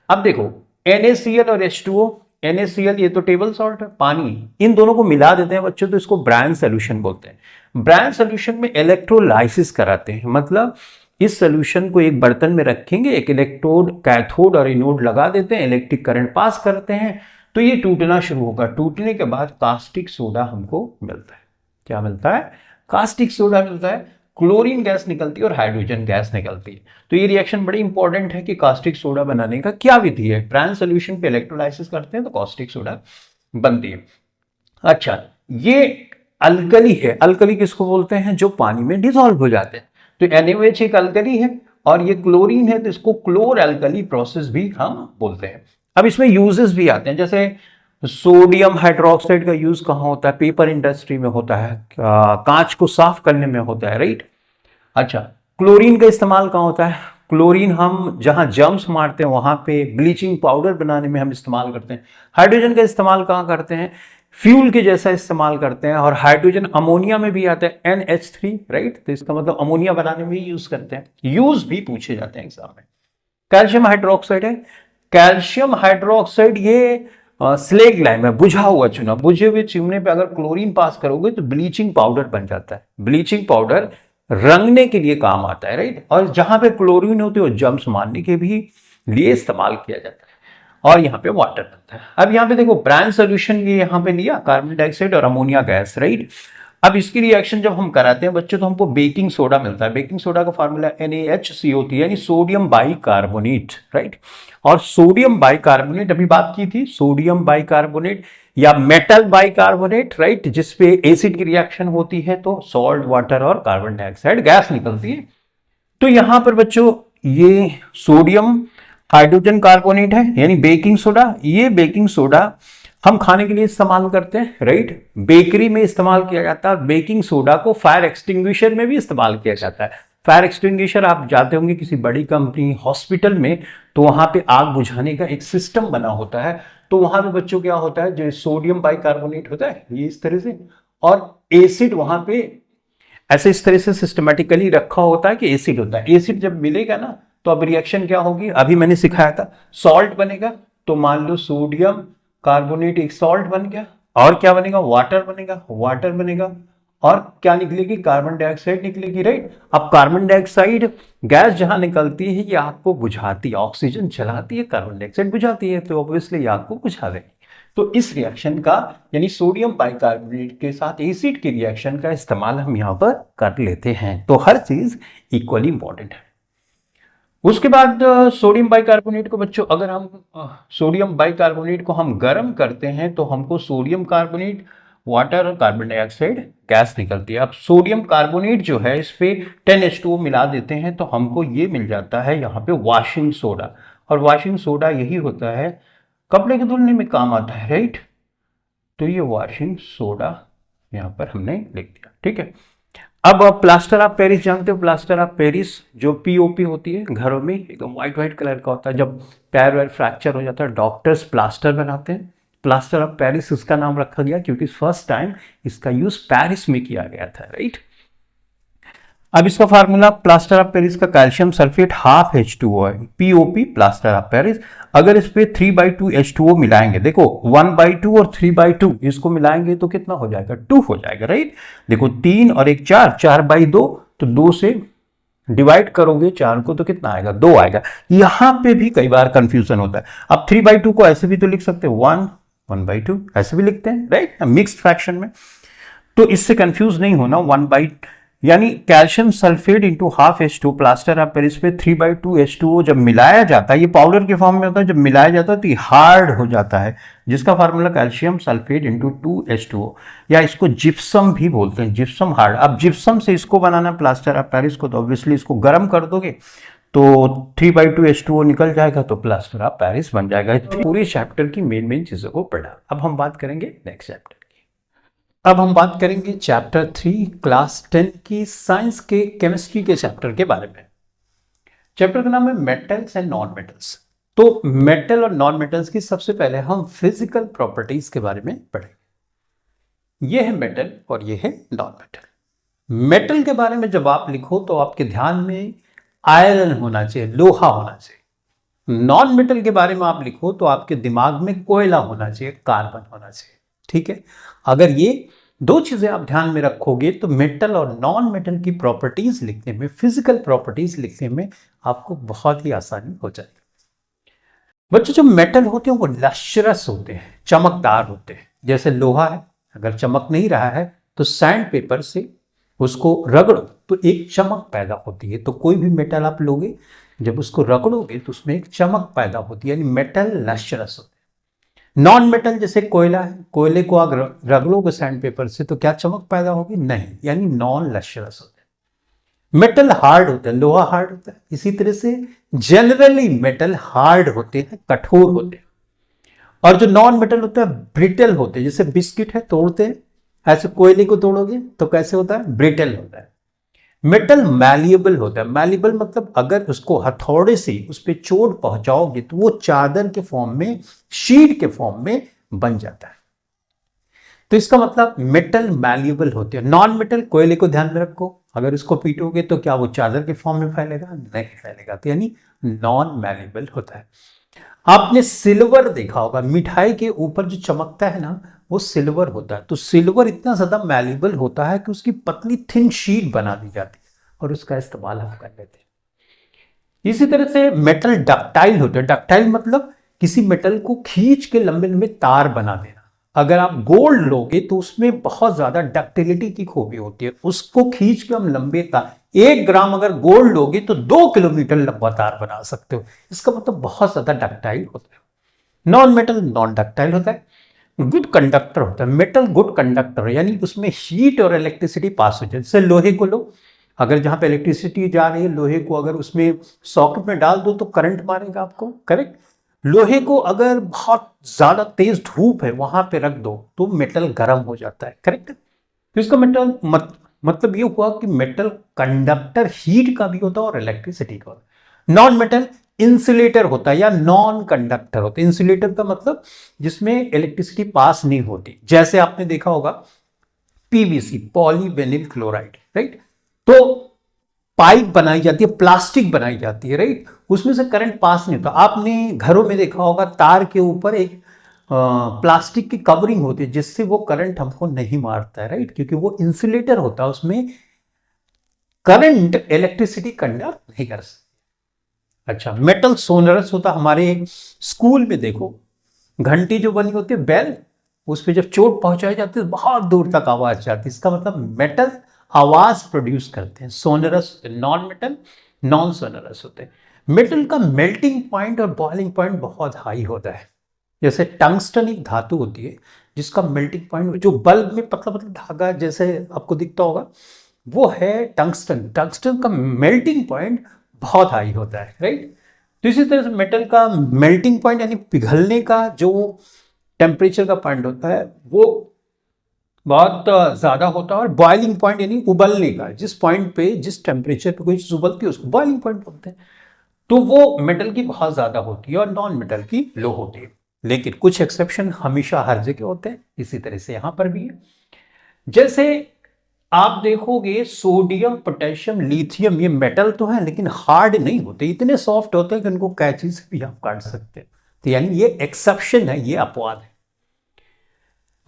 अब देखो NaCl और H2O, NaCl ये तो टेबल सॉल्ट है, पानी, इन दोनों को मिला देते हैं बच्चों तो इसको ब्रांड सोल्यूशन बोलते हैं। ब्रांड सोल्यूशन में इलेक्ट्रोलाइसिस कराते हैं, मतलब इस सोल्यूशन को एक बर्तन में रखेंगे, एक इलेक्ट्रोड, कैथोड और एनोड लगा देते हैं, इलेक्ट्रिक करंट पास करते हैं, तो ये टूटना शुरू होगा। टूटने के बाद कास्टिक सोडा हमको मिलता है। क्या मिलता है? कास्टिक सोडा मिलता है। क्लोरीन गैस निकलती है और हाइड्रोजन गैस निकलती है। तो ये रिएक्शन बड़ी इंपॉर्टेंट है कि कास्टिक सोडा बनाने का क्या विधि है। ब्रांड सोल्यूशन पे इलेक्ट्रोलाइसिस करते हैं तो कास्टिक सोडा बनती है। अच्छा, ये अल्कली है। अल्कली किसको बोलते हैं? जो पानी में डिसॉल्व हो जाते हैं। तो NaOH एक अल्कली है और ये क्लोरीन है, तो इसको क्लोर अल्कली प्रोसेस भी हम बोलते हैं। अब इसमें यूजेस भी आते हैं, जैसे सोडियम हाइड्रोक्साइड का यूज कहाँ होता है? पेपर इंडस्ट्री में होता है, कांच को साफ करने में होता है, राइट। अच्छा, क्लोरीन का इस्तेमाल कहाँ होता है? क्लोरीन हम जहां जर्म्स मारते हैं वहां पे ब्लीचिंग पाउडर बनाने में हम इस्तेमाल करते हैं। हाइड्रोजन का इस्तेमाल कहाँ करते हैं? फ्यूल के जैसा इस्तेमाल करते हैं। और हाइड्रोजन अमोनिया में भी आता है, NH3, राइट। तो इसका मतलब अमोनिया बनाने में भी यूज करते हैं। यूज भी पूछे जाते हैं एग्जाम में। कैल्शियम हाइड्रोक्साइड है। कैल्शियम हाइड्रोक्साइड ये स्लेग लाइम है, बुझा हुआ चूना। बुझे हुए चूने पे अगर क्लोरीन पास करोगे तो ब्लीचिंग पाउडर बन जाता है। ब्लीचिंग पाउडर रंगने के लिए काम आता है, राइट। और जहां पे क्लोरीन होती है वो जम्स मारने के भी लिए इस्तेमाल किया जाता है। और यहाँ पे वाटर बनता है। अब यहाँ पे देखो ब्रांड सोल्यूशन ये यहाँ पे लिया, कार्बन डाइऑक्साइड और अमोनिया गैस, राइट। अब इसकी रिएक्शन जब हम कराते हैं बच्चों तो हमको बेकिंग सोडा मिलता है। बेकिंग सोडा का फार्मूला NaHCO3 यानी सोडियम बाइकार्बोनेट, राइट। और सोडियम बाइकार्बोनेट अभी बात की थी, सोडियम बाइकार्बोनेट या मेटल बाइकार्बोनेट, राइट, जिसपे एसिड की रिएक्शन होती है तो सॉल्ट, वाटर और कार्बन डाइऑक्साइड गैस निकलती है। तो यहां पर बच्चों ये सोडियम हाइड्रोजन कार्बोनेट है यानी बेकिंग सोडा। ये बेकिंग सोडा हम खाने के लिए इस्तेमाल करते हैं, राइट। बेकरी में इस्तेमाल किया जाता है। बेकिंग सोडा को फायर एक्सटिंग्विशर में भी इस्तेमाल किया जाता है। फायर एक्सटिंग्विशर आप जाते होंगे किसी बड़ी कंपनी, हॉस्पिटल में, तो वहां पे आग बुझाने का एक सिस्टम बना होता है। तो वहां पे बच्चों क्या होता है, जो सोडियम बाइकार्बोनेट होता है ये इस तरह से, और एसिड वहां पे ऐसे इस तरह से सिस्टमेटिकली रखा होता है कि एसिड होता है। एसिड जब मिलेगा ना तो अब रिएक्शन क्या होगी, अभी मैंने सिखाया था, सॉल्ट बनेगा। तो मान लो सोडियम कार्बोनेट एक सॉल्ट बन गया, और क्या बनेगा, वाटर बनेगा। वाटर बनेगा और क्या निकलेगी, कार्बन डाइऑक्साइड निकलेगी, राइट। अब कार्बन डाइऑक्साइड गैस जहां निकलती है ये आग को बुझाती है। ऑक्सीजन जलाती है, कार्बन डाइऑक्साइड बुझाती है, तो ऑब्वियसली ये आग को बुझा देगी। तो इस रिएक्शन का यानी सोडियम बाइकार्बोनेट के साथ एसिड के रिएक्शन का इस्तेमाल हम यहां पर कर लेते हैं। तो हर चीज इक्वली इंपॉर्टेंट है। उसके बाद सोडियम बाइकार्बोनेट को बच्चों अगर हम सोडियम बाइकार्बोनेट को हम गर्म करते हैं तो हमको सोडियम कार्बोनेट, वाटर और कार्बन डाइऑक्साइड गैस निकलती है। अब सोडियम कार्बोनेट जो है इस पे 10H2O मिला देते हैं तो हमको ये मिल जाता है यहाँ पे वॉशिंग सोडा। और वॉशिंग सोडा यही होता है, कपड़े के धुलने में काम आता है, राइट। तो ये वॉशिंग सोडा यहाँ पर हमने लिख दिया, ठीक है। अब प्लास्टर ऑफ पेरिस जानते हो? प्लास्टर ऑफ पेरिस जो POP होती है घरों में, एकदम व्हाइट व्हाइट कलर का होता है। जब पैर वैर फ्रैक्चर हो जाता है डॉक्टर्स प्लास्टर बनाते हैं। प्लास्टर ऑफ पेरिस इसका नाम रखा गया क्योंकि फर्स्ट टाइम इसका यूज पेरिस में किया गया था, राइट। अब इसका फार्मूला प्लास्टर ऑफ पेरिस का कैल्शियम सल्फेट हाफ H2O है, POP प्लास्टर ऑफ पेरिस। अगर इस पे 3/2 H2O मिलाएंगे, देखो 1/2 और 3/2 इसको मिलाएंगे तो कितना हो जाएगा, 2 हो जाएगा, राइट। देखो 3 और 1 4, 4/2, तो 2 से डिवाइड करोगे 4 को तो कितना आएगा, 2 आएगा। यहां पे भी कई बार कंफ्यूजन होता है। अब 3/2 को ऐसे भी तो लिख सकते हैं 1/2 ऐसे भी लिखते हैं, राइट, मिक्स्ड फ्रैक्शन में। तो इससे कंफ्यूज नहीं होना, 1/, यानी calcium sulphate into half H2 plaster of Paris पे 3/2 H2O जब मिलाया जाता है, ये पाउडर के फॉर्म में होता है, जब मिलाया जाता है तो ये हार्ड हो जाता है, जिसका formula calcium sulphate into 2H2O, या इसको जिप्सम भी बोलते हैं, जिप्सम हार्ड। अब जिप्सम से इसको बनाना प्लास्टर ऑफ पेरिस को, तो ऑब्वियसली इसको गर्म कर दोगे तो 3/2 H2O निकल जाएगा, तो प्लास्टर ऑफ पेरिस बन जाएगा। पूरे चैप्टर की मेन चीजों को पढ़ा। अब हम बात करेंगे नेक्स्ट चैप्टर। अब हम बात करेंगे चैप्टर 3 क्लास 10 की साइंस के केमिस्ट्री के चैप्टर के बारे में। चैप्टर का नाम है मेटल्स एंड नॉन मेटल्स। तो मेटल और नॉन मेटल्स की सबसे पहले हम फिजिकल प्रॉपर्टीज के बारे में पढ़ेंगे। ये है मेटल और ये है नॉन मेटल। मेटल के बारे में जब आप लिखो तो आपके ध्यान में आयरन होना चाहिए, लोहा होना चाहिए। नॉन मेटल के बारे में आप लिखो तो आपके दिमाग में कोयला होना चाहिए, कार्बन होना चाहिए, ठीक है। अगर ये दो चीजें आप ध्यान में रखोगे तो मेटल और नॉन मेटल की प्रॉपर्टीज लिखने में, फिजिकल प्रॉपर्टीज लिखने में आपको बहुत ही आसानी हो जाएगी। बच्चों, जो मेटल होते हैं वो लश्रस होते हैं, चमकदार होते हैं। जैसे लोहा है, अगर चमक नहीं रहा है तो सैंड पेपर से उसको रगड़ो तो एक चमक पैदा होती है। तो कोई भी मेटल आप लोगे, जब उसको रगड़ोगे तो उसमें एक चमक पैदा होती है, यानी मेटल लश्रस होते हैं। नॉन मेटल जैसे कोयला है, कोयले को अगर रगड़ोगे सैंड पेपर से तो क्या चमक पैदा होगी, नहीं, यानी नॉन लश्रस होते हैं। मेटल हार्ड होता है, लोहा हार्ड होता है। इसी तरह से जनरली मेटल हार्ड होते हैं, कठोर होते हैं। और जो नॉन मेटल होता है ब्रिटल होते हैं। जैसे बिस्किट है, तोड़ते हैं, ऐसे कोयले को तोड़ोगे तो कैसे होता है, ब्रिटल होता है। मेटल मैलिएबल होता है। मैलिएबल मतलब अगर उसको हथौड़े से उस पर चोट पहुंचाओगे तो वो चादर के फॉर्म में, शीट के फॉर्म में बन जाता है। तो इसका मतलब मेटल मैलिएबल होते हैं। नॉन मेटल, कोयले को ध्यान में रखो, अगर उसको पीटोगे तो क्या वो चादर के फॉर्म में फैलेगा, नहीं फैलेगा, तो यानी नॉन मैलिएबल होता है। आपने सिल्वर देखा होगा, मिठाई के ऊपर जो चमकता है ना वो सिल्वर होता है। तो सिल्वर इतना ज्यादा मैल्यूएबल होता है कि उसकी पतली थिन शीट बना दी जाती है और उसका इस्तेमाल हम कर लेते हैं। इसी तरह से मेटल डक्टाइल होते हैं। डक्टाइल मतलब किसी मेटल को खींच के लंबे लंबे तार बना देना। अगर आप गोल्ड लोगे तो उसमें बहुत ज्यादा डक्टिलिटी की खूबी होती है, उसको खींच के हम लंबे तार, 1 ग्राम अगर गोल्ड लोगे तो 2 किलोमीटर लंबा तार बना सकते हो। इसका मतलब बहुत ज्यादा डक्टाइल होता है। नॉन मेटल नॉन डक्टाइल होता है। गुड कंडक्टर होता है। मेटल गुड कंडक्टर, यानी उसमें हीट और इलेक्ट्रिसिटी पास हो जाए। जैसे लोहे को लो, अगर जहां पे इलेक्ट्रिसिटी जा रही है, लोहे को अगर उसमें सॉकेट में डाल दो तो करंट मारेगा आपको, करेक्ट। लोहे को अगर बहुत ज्यादा तेज धूप है वहां पे रख दो तो मेटल गर्म हो जाता है, करेक्ट। तो इसका मेटल मतलब ये हुआ कि मेटल कंडक्टर हीट का भी होता है और इलेक्ट्रिसिटी का होता है। नॉन मेटल इंसुलेटर होता है या नॉन कंडक्टर होता है। इंसुलेटर का मतलब जिसमें इलेक्ट्रिसिटी पास नहीं होती। जैसे आपने देखा होगा पीवीसी, पॉलीविनिल क्लोराइड, राइट। तो पाइप बनाई जाती है, प्लास्टिक बनाई जाती है, राइट, उसमें से करंट पास नहीं होता। आपने घरों में देखा होगा तार के ऊपर एक प्लास्टिक की कवरिंग होती है जिससे वो करंट हमको नहीं मारता है, राइट, क्योंकि वो इंसुलेटर होता है, उसमें करंट इलेक्ट्रिसिटी कंडक्ट नहीं कर सकती। अच्छा, मेटल सोनरस होता। हमारे स्कूल में देखो घंटी जो बनी होती है, बेल, उस पर जब चोट पहुंचाई जाती है बहुत दूर तक आवाज जाती है। इसका मतलब मेटल आवाज प्रोड्यूस करते हैं। Sonorous non metal, non sonorous होते हैं। मेटल का मेल्टिंग पॉइंट और बॉइलिंग पॉइंट बहुत हाई होता है। जैसे टंगस्टन एक धातु होती है जिसका मेल्टिंग पॉइंट, जो बल्ब में पतला पतला धागा जैसे आपको दिखता होगा, वो है टंगस्टन। टंगस्टन का मेल्टिंग पॉइंट बहुत हाई होता है, राइट। तो इसी तरह से मेटल का मेल्टिंग पॉइंट यानी पिघलने का जो टेम्परेचर का पॉइंट होता है वो बहुत ज्यादा होता है। और बॉइलिंग पॉइंट यानी उबलने का, जिस पॉइंट पे, जिस टेम्परेचर पे कोई चीज उबलती है उसको बॉइलिंग पॉइंट बोलते हैं। तो वो मेटल की बहुत ज्यादा होती है और नॉन मेटल की लो होती है। लेकिन कुछ एक्सेप्शन हमेशा हर जगह होते हैं, इसी तरह से यहां पर भी है। जैसे आप देखोगे सोडियम, पोटेशियम, लिथियम, ये मेटल तो है लेकिन हार्ड नहीं होते, इतने सॉफ्ट होते हैं कि उनको कैंची से भी आप काट सकते हैं। तो यानी ये एक्सेप्शन है, ये अपवाद है।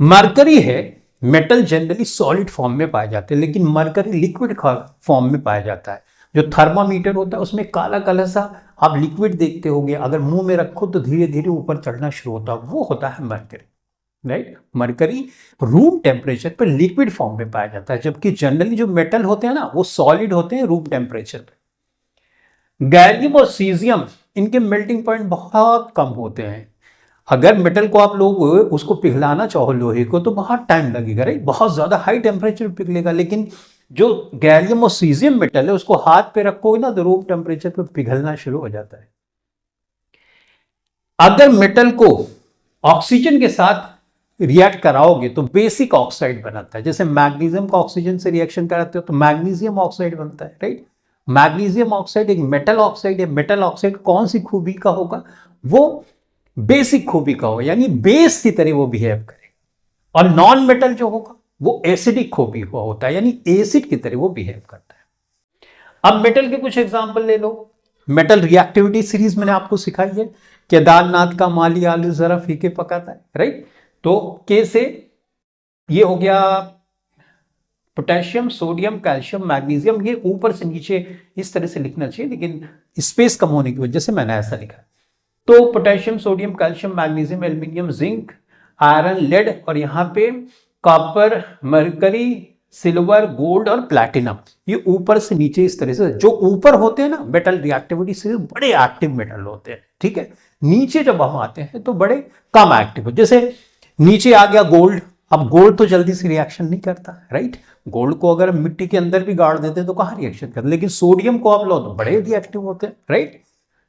मरकरी है, मेटल जनरली सॉलिड फॉर्म में पाए जाते हैं, लेकिन मरकरी लिक्विड फॉर्म में पाया जाता है। जो थर्मामीटर होता है उसमें काला काला सा आप लिक्विड देखते होंगे, अगर मुंह में रखो तो धीरे धीरे ऊपर चढ़ना शुरू होता है, वो होता है mercury, right. Mercury room temperature पर लिक्विड फॉर्म में पाया जाता है, जबकि जनरली जो मेटल होते हैं ना वो सॉलिड होते हैं रूम टेम्परेचर पे। गैलियम और सीजियम, इनके मेल्टिंग पॉइंट बहुत कम होते हैं। अगर मेटल को आप लोग उसको पिघलाना चाहो लोहे को तो बहुत टाइम लगेगा, राइट, बहुत ज्यादा हाई टेम्परेचर पिघलेगा। लेकिन जो गैलियम और सीजियम मेटल है उसको हाथ पे रखोगे ना तो रूम टेम्परेचर पे पिघलना शुरू हो जाता है। अगर मेटल को ऑक्सीजन के साथ रिएक्ट कराओगे तो बेसिक ऑक्साइड बनाता है। जैसे मैग्नीशियम का ऑक्सीजन से रिएक्शन कराते हो तो मैग्नीशियम ऑक्साइड बनता है, राइट। मैग्नीशियम ऑक्साइड एक मेटल ऑक्साइड है। मेटल ऑक्साइड कौन सी खूबी का होगा? वो बेसिक खूबी का होगा, यानी बेस की तरह वो बिहेव करेगा। और नॉन मेटल जो होगा वो एसिडिक खूबी का होता है, यानी एसिड की तरह वो बिहेव करता है। अब मेटल के कुछ एग्जांपल ले लो। मेटल रिएक्टिविटी सीरीज मैंने आपको सिखाई है। केदारनाथ का माली आलू जरा फीके पकाता है, राइट। तो के से ये हो गया पोटेशियम, सोडियम, कैल्शियम, मैग्नीशियम। ये ऊपर से नीचे इस तरह से लिखना चाहिए, लेकिन स्पेस कम होने की वजह से मैंने ऐसा लिखा। तो potassium, sodium, calcium, magnesium, aluminium, zinc, iron, lead, और यहाँ पे कॉपर, मरकरी, सिल्वर, गोल्ड और प्लैटिनम। ये ऊपर से नीचे इस तरह से जो ऊपर होते हैं ना मेटल रिएक्टिविटी से बड़े एक्टिव मेटल होते हैं, ठीक है। नीचे जब हम आते हैं तो बड़े कम एक्टिव। जैसे नीचे आ गया गोल्ड। अब गोल्ड तो जल्दी से रिएक्शन नहीं करता, राइट। गोल्ड को अगर मिट्टी के अंदर भी गाड़ देते हैं तो कहाँ रिएक्शन करते, लेकिन सोडियम को आप लो तो बड़े रिएक्टिव होते हैं, राइट।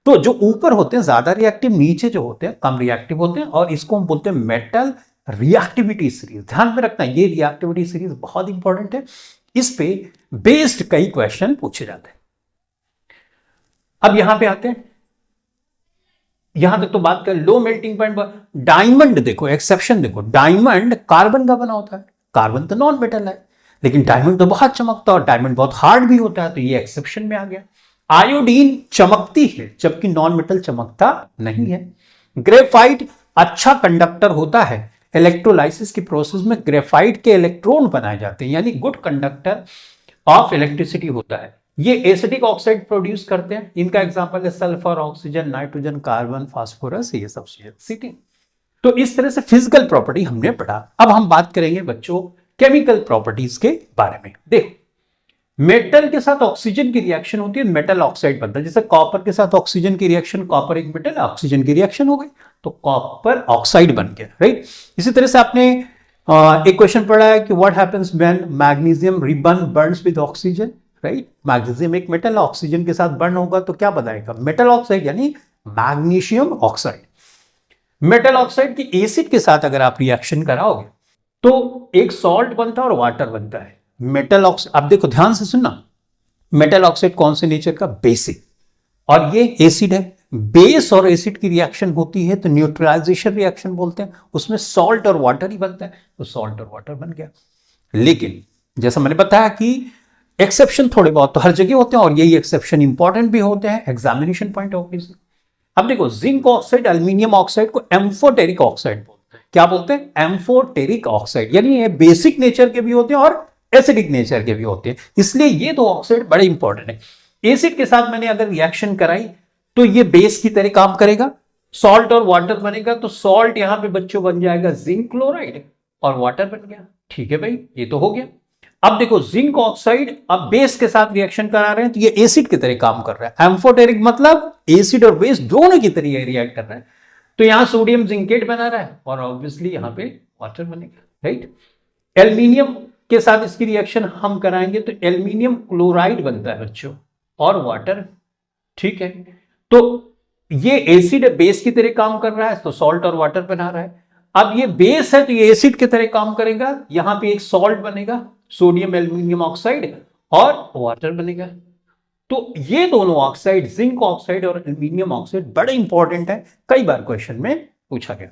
तो जो ऊपर होते हैं ज्यादा रिएक्टिव, नीचे जो होते हैं कम रिएक्टिव होते हैं, और इसको हम बोलते हैं मेटल रिएक्टिविटी सीरीज। ध्यान में रखना ये रिएक्टिविटी सीरीज बहुत इंपॉर्टेंट है, इस पे बेस्ड कई क्वेश्चन पूछे जाते हैं। अब यहां पे आते हैं, यहां तक तो बात कर लो मेल्टिंग पॉइंट। डायमंड देखो, एक्सेप्शन देखो, डायमंड कार्बन का बना होता है। कार्बन तो नॉन मेटल है, लेकिन डायमंड तो बहुत चमकता है और डायमंड बहुत हार्ड भी होता है, तो ये एक्सेप्शन में आ गया। आयोडीन चमकती है जबकि नॉन मेटल चमकता नहीं है। ग्रेफाइट अच्छा कंडक्टर होता है। इलेक्ट्रोलाइसिस की प्रोसेस में ग्रेफाइट के इलेक्ट्रॉन बनाए जाते हैं, यानी गुड कंडक्टर ऑफ इलेक्ट्रिसिटी होता है। ये एसिडिक ऑक्साइड प्रोड्यूस करते हैं। इनका एग्जांपल है sulphur, oxygen, nitrogen, carbon, phosphorus, ये सब चीजें। तो इस तरह से फिजिकल प्रॉपर्टी हमने पढ़ा। अब हम बात करेंगे बच्चों केमिकल प्रॉपर्टीज के बारे में। देखो, मेटल के साथ ऑक्सीजन की रिएक्शन होती है, मेटल ऑक्साइड बनता है। जैसे कॉपर के साथ ऑक्सीजन की रिएक्शन, कॉपर एक मेटल, ऑक्सीजन की रिएक्शन हो गई तो कॉपर ऑक्साइड बन गया, राइट। इसी तरह से आपने एक क्वेश्चन पढ़ा है कि what happens when magnesium ribbon Burns with oxygen, right. Magnesium एक मेटल, ऑक्सीजन के साथ बर्न होगा तो क्या बनाएगा? मेटल ऑक्साइड, यानी मैग्नीशियम ऑक्साइड। मेटल ऑक्साइड की एसिड के साथ अगर आप रिएक्शन कराओगे तो एक सॉल्ट बनता है और वाटर बनता है। मेटल ऑक्साइड, अब देखो ध्यान से सुनना, मेटल ऑक्साइड कौन से नेचर का? बेसिक, और ये एसिड है। बेस और एसिड की रिएक्शन होती है तो न्यूट्रलाइजेशन रिएक्शन बोलते हैं, उसमें सॉल्ट और वाटर ही बनता है, तो सॉल्ट और वाटर बन गया। लेकिन जैसा मैंने बताया कि एक्सेप्शन थोड़े बहुत तो हर जगह होते हैं, और यही एक्सेप्शन इंपॉर्टेंट भी होते हैं एग्जामिनेशन पॉइंट ऑफ व्यू से। अब देखो, जिंक ऑक्साइड, एल्यूमिनियम ऑक्साइड को एम्फोटेरिक ऑक्साइड बोलते हैं। क्या बोलते हैं? एम्फोटेरिक ऑक्साइड, यानी ये बेसिक नेचर के भी होते हैं और एसिडिक नेचर के भी होते हैं, इसलिए ये दो ऑक्साइड बड़े इंपॉर्टेंट है। एसिड के साथ मैंने अगर रिएक्शन कराई तो ये बेस की तरह काम करेगा, सॉल्ट और वाटर बनेगा, तो सॉल्ट यहां पे बच्चों बन जाएगा जिंक क्लोराइड और वाटर बन गया। ठीक है भाई, ये तो हो गया। अब देखो, जिंक ऑक्साइड अब बेस के साथ रिएक्शन करा रहे हैं तो ये एसिड की तरह काम कर रहा है। एम्फोटेरिक मतलब एसिड और बेस दोनों की तरह रिएक्ट कर रहा है, तो यहां सोडियम जिंकेट बना रहा है और ऑब्वियसली यहां पे वाटर बनेगा, राइट। एल्यूमिनियम के साथ इसकी रिएक्शन हम कराएंगे तो एल्यूमिनियम क्लोराइड बनता है बच्चों और वाटर, ठीक है। तो ये एसिड बेस की तरह काम कर रहा है तो सॉल्ट और वाटर बना रहा है। अब ये बेस है तो ये एसिड की तरह काम करेगा, यहां पे एक सॉल्ट बनेगा, सोडियम एल्यूमिनियम ऑक्साइड, और वाटर बनेगा। तो ये दोनों ऑक्साइड, जिंक ऑक्साइड और एल्यूमिनियम ऑक्साइड, बड़े इंपॉर्टेंट है, कई बार क्वेश्चन में पूछा गया।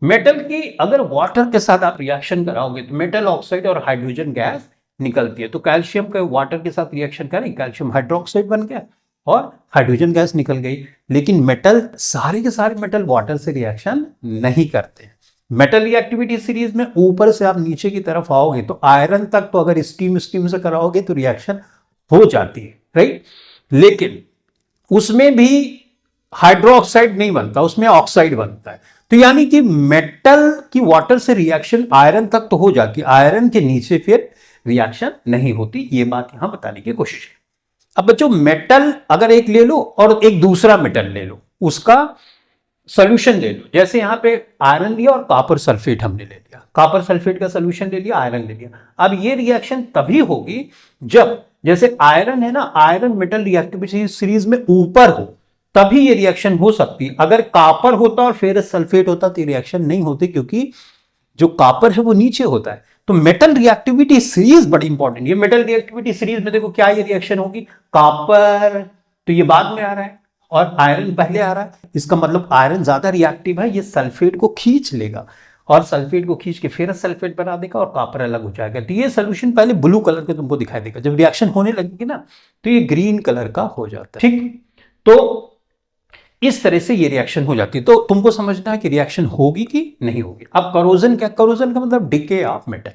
मेटल की अगर वाटर के साथ आप रिएक्शन कराओगे तो मेटल ऑक्साइड और हाइड्रोजन गैस निकलती है। तो कैल्शियम का वाटर के साथ रिएक्शन करें, कैल्शियम हाइड्रोक्साइड बन गया और हाइड्रोजन गैस निकल गई। लेकिन मेटल, सारे के सारे मेटल वाटर से रिएक्शन नहीं करते हैं। मेटल रिएक्टिविटी सीरीज में ऊपर से आप नीचे की तरफ आओगे तो आयरन तक तो अगर स्टीम से कराओगे तो रिएक्शन हो जाती है, राइट। लेकिन उसमें भी हाइड्रोक्साइड नहीं बनता, उसमें ऑक्साइड बनता है। तो यानी कि मेटल की वाटर से रिएक्शन आयरन तक तो हो जाती है, आयरन के नीचे फिर रिएक्शन नहीं होती। ये बात यहां बताने की कोशिश है। अब बच्चों, मेटल अगर एक ले लो और एक दूसरा मेटल ले लो, उसका सोल्यूशन ले लो। जैसे यहां पे आयरन लिया और कॉपर सल्फेट हमने ले लिया, कॉपर सल्फेट का सोल्यूशन ले लिया, आयरन ले लिया। अब ये रिएक्शन तभी होगी जब, जैसे आयरन है ना, आयरन मेटल रिएक्टिविटी सीरीज में ऊपर हो, तभी ये रिएक्शन हो सकती है। अगर कॉपर होता और फेरस सल्फेट होता तो रिएक्शन नहीं होती, क्योंकि जो कॉपर है वो नीचे होता है। तो मेटल रिएक्टिविटी सीरीज बड़ी इंपॉर्टेंट है। मेटल रिएक्टिविटी सीरीज में देखो क्या ये रिएक्शन होगी, कॉपर तो ये बाद में आ रहा है और आयरन पहले आ रहा है। इसका मतलब आयरन ज्यादा रिएक्टिव है, ये सल्फेट को खींच लेगा और सल्फेट को खींच के फेरस सल्फेट बना देगा और कॉपर अलग हो जाएगा। तो ये सोल्यूशन पहले ब्लू कलर के तुमको दिखाई देगा, जब रिएक्शन होने लगेगी ना तो ये ग्रीन कलर का हो जाता है, ठीक। तो इस तरह से ये रिएक्शन हो जाती है। तो तुमको समझना है कि रिएक्शन होगी कि नहीं होगी। अब करोजन क्या, करोजन का मतलब डिके ऑफ मेटल।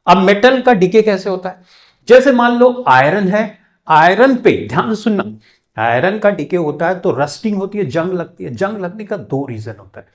अब मेटल का डिके कैसे होता है, जैसे मान लो आयरन है, आयरन पे ध्यान से सुनना, आयरन का डिके होता है तो रस्टिंग होती है, जंग लगती है। जंग लगने का दो रीजन होता है,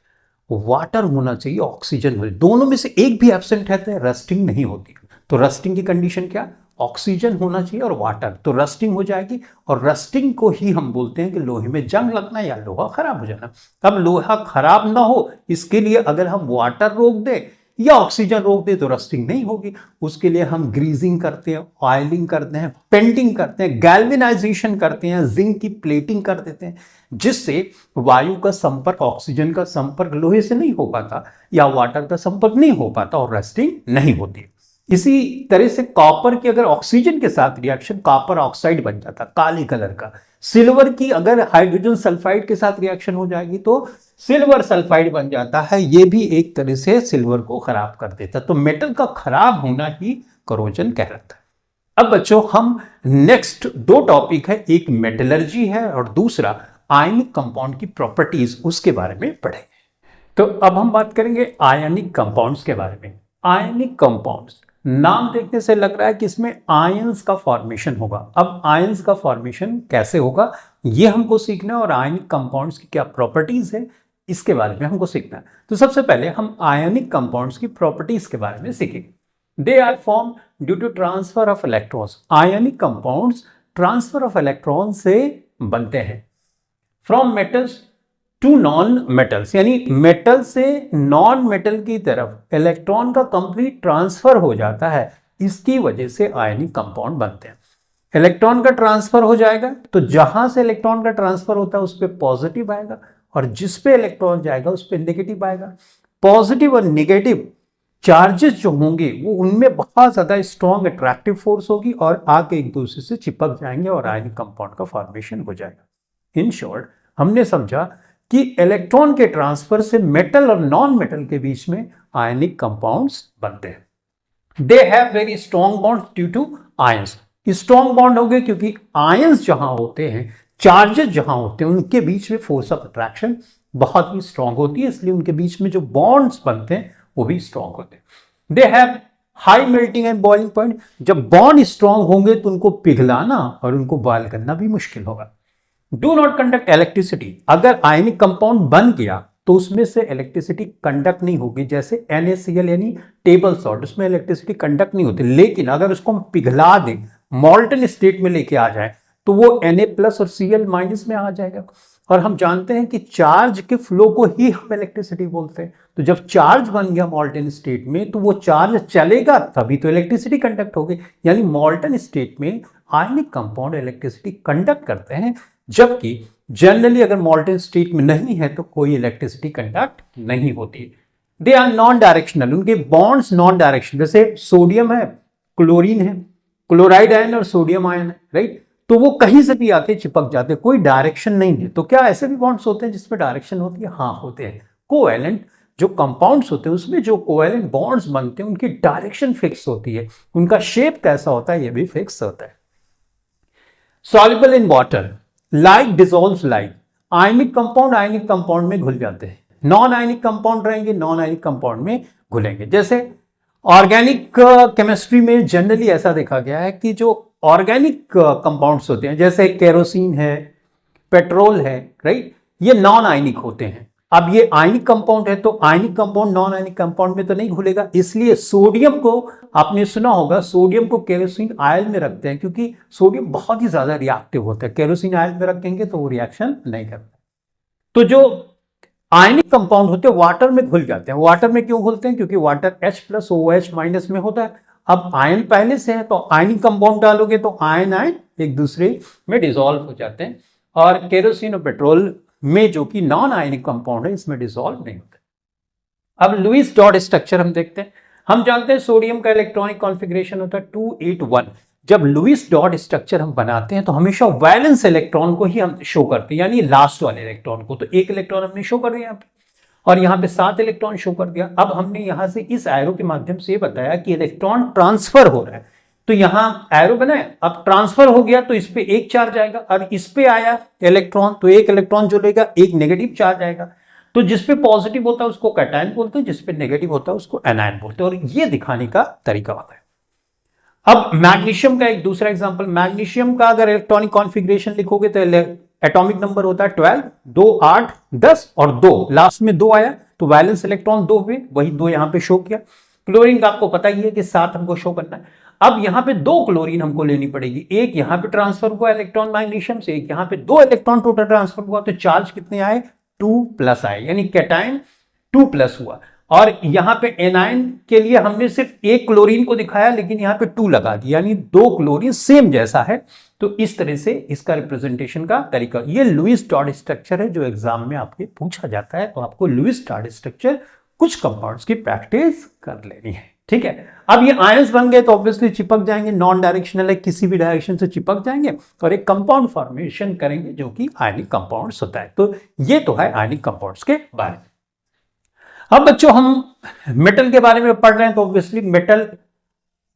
वाटर होना चाहिए, ऑक्सीजन हो, दोनों में से एक भी एब्सेंट है तो रस्टिंग नहीं होती। तो रस्टिंग की कंडीशन क्या, ऑक्सीजन होना चाहिए और वाटर, तो रस्टिंग हो जाएगी। और रस्टिंग को ही हम बोलते हैं कि लोहे में जंग लगना या लोहा खराब हो जाना। अब लोहा खराब ना हो इसके लिए अगर हम वाटर रोक दें या ऑक्सीजन रोक दे तो रस्टिंग नहीं होगी। उसके लिए हम ग्रीजिंग करते हैं, ऑयलिंग करते हैं, पेंटिंग करते हैं, गैल्वेनाइजेशन करते हैं, जिंक की प्लेटिंग कर देते हैं, जिससे वायु का संपर्क, ऑक्सीजन का संपर्क लोहे से नहीं हो पाता या वाटर का संपर्क नहीं हो पाता और रस्टिंग नहीं होती। इसी तरह से कॉपर की अगर ऑक्सीजन के साथ रिएक्शन, कॉपर ऑक्साइड बन जाता काले कलर का। सिल्वर की अगर हाइड्रोजन सल्फाइड के साथ रिएक्शन हो जाएगी तो सिल्वर सल्फाइड बन जाता है। यह भी एक तरह से सिल्वर को खराब कर देता। तो मेटल का खराब होना ही करोजन कहलाता है। अब बच्चों, हम नेक्स्ट दो टॉपिक है, एक मेटलर्जी है और दूसरा आयनिक कंपाउंड की प्रॉपर्टीज, उसके बारे में पढ़ेंगे। तो अब हम बात करेंगे आयनिक कंपाउंड्स के बारे में। आयनिक कंपाउंड्स, नाम देखने से लग रहा है कि इसमें आयंस का फॉर्मेशन होगा। अब आयंस का फॉर्मेशन कैसे होगा ये हमको सीखना है और आयनिक कंपाउंड्स की क्या प्रॉपर्टीज है इसके बारे में हमको सीखना है। तो सबसे पहले हम आयनिक कंपाउंड्स की प्रॉपर्टीज के बारे में सीखेंगे। They are form due to transfer of electrons. Ionic compounds transfer of electron से बनते हैं from metals to non metals, यानी मेटल से नॉन मेटल की तरफ इलेक्ट्रॉन का कंप्लीट ट्रांसफर हो जाता है। इसकी वजह से आयनिक कंपाउंड बनते हैं। इलेक्ट्रॉन का ट्रांसफर हो जाएगा तो जहां से इलेक्ट्रॉन का ट्रांसफर होता है उस पर पॉजिटिव आएगा और जिस पे इलेक्ट्रॉन जाएगा उस पर नेगेटिव आएगा। पॉजिटिव और नेगेटिव चार्जेस जो होंगे वो उनमें बहुत ज्यादा स्ट्रॉन्ग अट्रैक्टिव फोर्स होगी और आके एक दूसरे से चिपक जाएंगे और आयनिक कंपाउंड का फॉर्मेशन हो जाएगा। इन शॉर्ट, हमने समझा कि इलेक्ट्रॉन के ट्रांसफर से मेटल और नॉन मेटल के बीच में आयनिक कंपाउंड्स बनते हैं। They have very strong bond due to ions. Strong bond हो गए क्योंकि आयंस जहां होते हैं, चार्जेस जहां होते हैं, उनके बीच में फोर्स ऑफ अट्रैक्शन बहुत ही स्ट्रॉन्ग होती है, इसलिए उनके बीच में जो बॉन्ड्स बनते हैं वो भी स्ट्रॉन्ग होते हैं। They have high melting and boiling point. जब बॉन्ड स्ट्रॉन्ग होंगे तो उनको पिघलाना और उनको बॉयल करना भी मुश्किल होगा। Do not conduct electricity. अगर आयनिक कंपाउंड बन गया तो उसमें से इलेक्ट्रिसिटी कंडक्ट नहीं होगी, जैसे NaCl यानी टेबल सॉल्ट, उसमें इलेक्ट्रिसिटी कंडक्ट नहीं होती। लेकिन अगर उसको हम पिघला दें, मॉल्टन स्टेट में लेके आ जाए तो वो Na+ और Cl- में आ जाएगा। और हम जानते हैं कि चार्ज के फ्लो को ही हम इलेक्ट्रिसिटी बोलते हैं। तो जब चार्ज बन गया मॉल्टन स्टेट में तो वो चार्ज चलेगा तभी तो इलेक्ट्रिसिटी कंडक्ट होगी। यानी मॉल्टन स्टेट में आयनिक कंपाउंड इलेक्ट्रिसिटी कंडक्ट करते हैं, जबकि जनरली अगर मॉल्टन स्टेट में नहीं है तो कोई इलेक्ट्रिसिटी कंडक्ट नहीं होती। They are non directional. उनके बॉन्ड्स नॉन डायरेक्शनल, जैसे सोडियम है, क्लोरीन है, क्लोराइड आयन और सोडियम आयन है, राइट। तो वो कहीं से भी आके चिपक जाते हैं, कोई डायरेक्शन नहीं है। तो क्या ऐसे भी बॉन्ड्स होते हैं जिसमें डायरेक्शन होती है? हाँ, होते हैं। कोवैलेंट जो कंपाउंड्स होते हैं उसमें जो कोवेलेंट बॉन्ड्स बनते हैं उनकी डायरेक्शन फिक्स होती है, उनका शेप कैसा होता है ये भी फिक्स होता है। Soluble in water, like dissolves like, ionic compound में घुल जाते हैं, नॉन आयनिक कंपाउंड रहेंगे नॉन आयनिक कंपाउंड में घुलेंगे। जैसे ऑर्गेनिक केमिस्ट्री में जनरली ऐसा देखा गया है कि जो ऑर्गेनिक कंपाउंड्स होते हैं जैसे केरोसिन है, पेट्रोल है, राइट, ये नॉन आयनिक होते हैं। अब ये आयनिक कंपाउंड है तो ionic compound non ionic compound में तो नहीं घुलेगा, इसलिए सोडियम को आपने सुना होगा, सोडियम को केरोसिन आयल में रखते हैं क्योंकि सोडियम बहुत ही ज्यादा रिएक्टिव होता है, केरोसिन आयल में रखेंगे तो वो रिएक्शन नहीं करता। तो जो आयनिक कंपाउंड होते हैं वाटर में घुल जाते हैं। वाटर में क्यों घुलते हैं? क्योंकि वाटर H+OH- में होता है। अब आयन पहले से है तो आयनिक कंपाउंड डालोगे तो आयन एक दूसरे में डिसॉल्व हो जाते हैं, और केरोसिन और पेट्रोल में जो कि नॉन आयनिक कंपाउंड है इसमें डिसॉल्व नहीं होते। अब लुईस डॉट स्ट्रक्चर हम देखते हैं। हम जानते हैं सोडियम का इलेक्ट्रॉनिक कॉन्फ़िगरेशन होता है 281। जब लुईस डॉट स्ट्रक्चर हम बनाते हैं तो हमेशा वैलेंस इलेक्ट्रॉन को ही हम शो करते हैं, यानी लास्ट वाले इलेक्ट्रॉन को। तो एक इलेक्ट्रॉन हमने शो कर दिया यहाँ पे, और यहाँ पे 7 इलेक्ट्रॉन शो कर दिया। अब हमने यहाँ से इस एरो के माध्यम से बताया कि इलेक्ट्रॉन ट्रांसफर हो रहा है, तो यहाँ एरो बनाए, अब ट्रांसफर हो गया तो इस पे एक चार्ज आएगा, और इस पे आया इलेक्ट्रॉन तो एक इलेक्ट्रॉन जो लेगा एक नेगेटिव चार्ज आएगा। तो जिसपे पॉजिटिव होता है उसको कैटायन बोलते हैं, जिसपे नेगेटिव होता है उसको एनायन बोलते हैं, और ये दिखाने का तरीका होता है। अब मैग्नीशियम का एक दूसरा एग्जांपल, मैग्नीशियम का अगर इलेक्ट्रॉनिक कॉन्फ़िगरेशन लिखोगे तो एटॉमिक नंबर होता है 12, 2, 8, 10 और 2, लास्ट में 2 आया तो वैलेंस इलेक्ट्रॉन 2 हुए, वही 2 यहां पे शो किया। क्लोरीन का आपको पता ही है कि 7 हमको शो करना है। अब यहां पे 2 क्लोरीन हमको लेनी पड़ेगी, एक यहां पे ट्रांसफर हुआ इलेक्ट्रॉन मैग्नीशियम से, एक यहां पे 2 इलेक्ट्रॉन टोटल ट्रांसफर हुआ, तो चार्ज कितने आए? 2+ आए, यानी कैटायन 2+ हुआ। और यहां पे एनायन के लिए हमने सिर्फ एक क्लोरीन को दिखाया लेकिन यहां पे 2 लगा दिया, यानी 2 क्लोरीन सेम जैसा है। तो इस तरह से इसका रिप्रेजेंटेशन का तरीका, ये लुईस डॉट स्ट्रक्चर है जो एग्जाम में आपके पूछा जाता है। तो आपको लुईस डॉट स्ट्रक्चर कुछ कंपाउंड्स की प्रैक्टिस कर लेनी है, ठीक है। अब ये आयंस बन गए तो ऑब्वियसली चिपक जाएंगे, नॉन डायरेक्शनल है, किसी भी डायरेक्शन से चिपक जाएंगे और एक कंपाउंड फॉर्मेशन करेंगे जो कि आयनिक कंपाउंड्स होता है। तो ये तो है आयनिक कंपाउंड्स के बारे में। अब बच्चों हम मेटल के बारे में पढ़ रहे हैं तो ऑब्वियसली मेटल,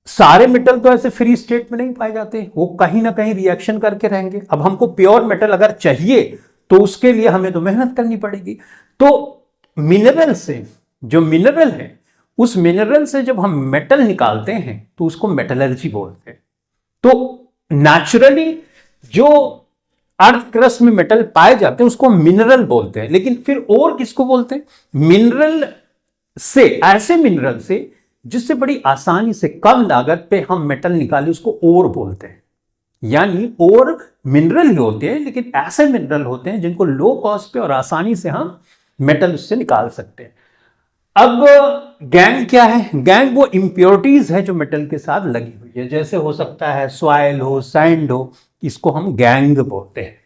सारे मेटल तो ऐसे फ्री स्टेट में नहीं पाए जाते, वो कहीं ना कहीं रिएक्शन करके रहेंगे। अब हमको प्योर मेटल अगर चाहिए तो उसके लिए हमें तो मेहनत करनी पड़ेगी। तो मिनरल से, जो मिनरल है उस मिनरल से जब हम मेटल निकालते हैं तो उसको मेटलर्जी बोलते हैं। तो नेचुरली जो अर्थ क्रस्ट में मेटल पाए जाते हैं उसको मिनरल बोलते हैं, लेकिन फिर और किसको बोलते हैं? मिनरल से, ऐसे मिनरल से जिससे बड़ी आसानी से कम लागत पे हम मेटल निकाले उसको ओर बोलते हैं। यानी ओर मिनरल ही होते हैं लेकिन ऐसे मिनरल होते हैं जिनको लो कॉस्ट पे और आसानी से हम मेटल उससे निकाल सकते हैं। अब गैंग क्या है? गैंग वो इंप्योरिटीज है जो मेटल के साथ लगी हुई है, जैसे हो सकता है सॉइल हो, सैंड हो, इसको हम गैंग बोलते हैं।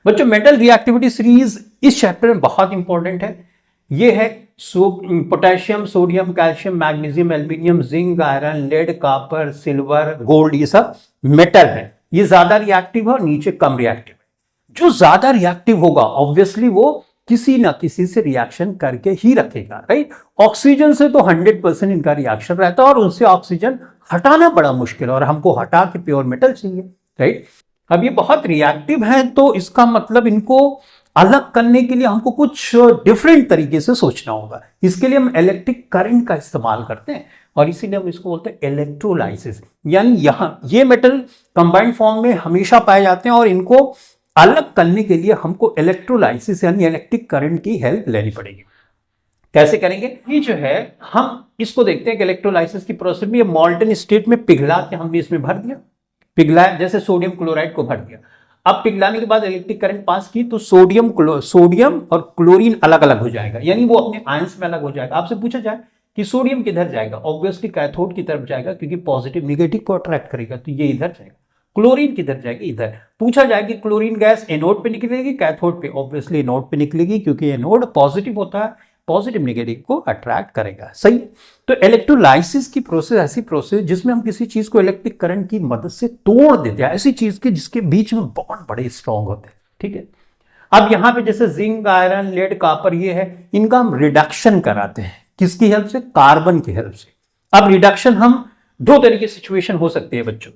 बच्चों मेटल रिएक्टिविटी सीरीज इस चैप्टर में बहुत इंपॉर्टेंट है। ये है potassium, sodium, calcium, magnesium, aluminium, zinc, iron, lead, copper, silver, gold, ये सब मेटल है। ये ज्यादा रिएक्टिव है और नीचे कम रिएक्टिव है। जो ज्यादा रिएक्टिव होगा ऑब्वियसली वो किसी ना किसी से रिएक्शन करके ही रखेगा, राइट। ऑक्सीजन से तो 100% इनका रिएक्शन रहता है और उनसे ऑक्सीजन हटाना बड़ा मुश्किल है और हमको हटा के प्योर मेटल चाहिए, राइट। अब ये बहुत रिएक्टिव है तो इसका मतलब इनको अलग करने के लिए हमको कुछ डिफरेंट तरीके से सोचना होगा। इसके लिए हम इलेक्ट्रिक करंट का इस्तेमाल करते हैं और इसीलिए हम इसको बोलते हैं इलेक्ट्रोलाइसिस। यानी यहां ये मेटल कंबाइंड फॉर्म में हमेशा पाए जाते हैं और इनको अलग करने के लिए हमको इलेक्ट्रोलाइसिस यानी इलेक्ट्रिक करंट की हेल्प लेनी पड़ेगी। कैसे करेंगे? ये जो है हम इसको देखते हैं कि इलेक्ट्रोलाइसिस की प्रोसेस में ये मॉल्टन स्टेट में पिघला के हमने इसमें भर दिया, पिघलाया, जैसे सोडियम क्लोराइड को भर दिया। अब पिघलाने के बाद इलेक्ट्रिक करंट पास की तो सोडियम और क्लोरीन अलग अलग हो जाएगा, यानी वो अपने आयंस में अलग हो जाएगा। आपसे पूछा जाए कि सोडियम किधर जाएगा, ऑब्वियसली कैथोड की तरफ जाएगा क्योंकि पॉजिटिव निगेटिव को अट्रैक्ट करेगा, तो ये इधर जाएगा। क्लोरीन किधर जाएगी? इधर। पूछा जाए कि क्लोरीन गैस एनोड पे निकलेगी कैथोड पे, ऑब्वियसली एनोड पे निकलेगी क्योंकि एनोड पॉजिटिव होता है, पॉजिटिव निगेटिव को अट्रैक्ट करेगा, सही। तो इलेक्ट्रोलाइसिस की प्रोसेस ऐसी प्रोसेस जिसमें हम किसी चीज को इलेक्ट्रिक करंट की मदद से तोड़ देते हैं, ऐसी चीज के जिसके बीच में बॉन्ड बड़े स्ट्रांग होते हैं, ठीक है। अब यहाँ पे जैसे जिंक, आयरन, लेड, कॉपर ये है, इनका हम रिडक्शन कराते हैं किसकी हेल्प से? कार्बन की हेल्प से। अब रिडक्शन हम दो तरीके से सिचुएशन हो सकती है बच्चों।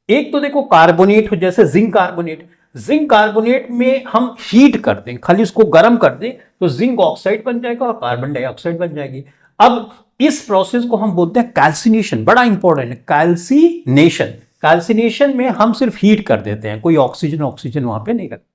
एक तो देखो कार्बोनेट हो, जैसे जिंक कार्बोनेट, जिंक कार्बोनेट में हम हीट कर दें, खाली उसको गर्म कर दें तो जिंक ऑक्साइड बन जाएगा और कार्बन डाइऑक्साइड बन जाएगी। अब इस प्रोसेस को हम बोलते हैं कैल्सिनेशन, बड़ा इंपॉर्टेंट है कैल्सिनेशन। कैल्सिनेशन में हम सिर्फ हीट कर देते हैं, कोई ऑक्सीजन वहां पे नहीं करते।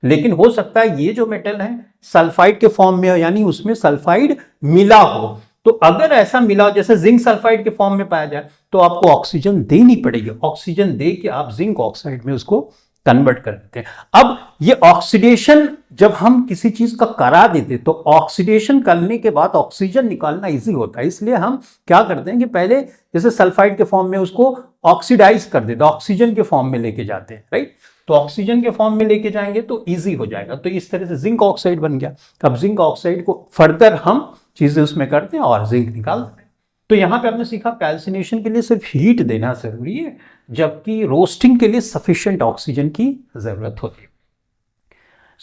लेकिन हो सकता है ये जो मेटल है सल्फाइड के फॉर्म में हो, यानी उसमें सल्फाइड मिला हो। तो अगर ऐसा मिला जैसे जिंक सल्फाइड के फॉर्म में पाया जाए तो आपको ऑक्सीजन देनी पड़ेगी, ऑक्सीजन दे के आप जिंक ऑक्साइड में उसको कन्वर्ट कर देते हैं। अब ये ऑक्सीडेशन जब हम किसी चीज का करा देते तो ऑक्सीडेशन करने के बाद ऑक्सीजन निकालना इजी होता है, इसलिए हम क्या करते हैं कि पहले जैसे सल्फाइड के फॉर्म में उसको ऑक्सीडाइज कर देते, ऑक्सीजन के फॉर्म में लेके जाते हैं, राइट। तो ऑक्सीजन के फॉर्म में लेके जाएंगे तो इजी हो जाएगा। तो इस तरह से जिंक ऑक्साइड बन गया। अब जिंक ऑक्साइड को फर्दर हम चीजें उसमें करते हैं और जिंक निकाल देते हैं। तो यहां पे आपने सीखा कैल्सिनेशन के लिए सिर्फ हीट देना जरूरी है, जबकि रोस्टिंग के लिए सफिशिएंट ऑक्सीजन की जरूरत होती है।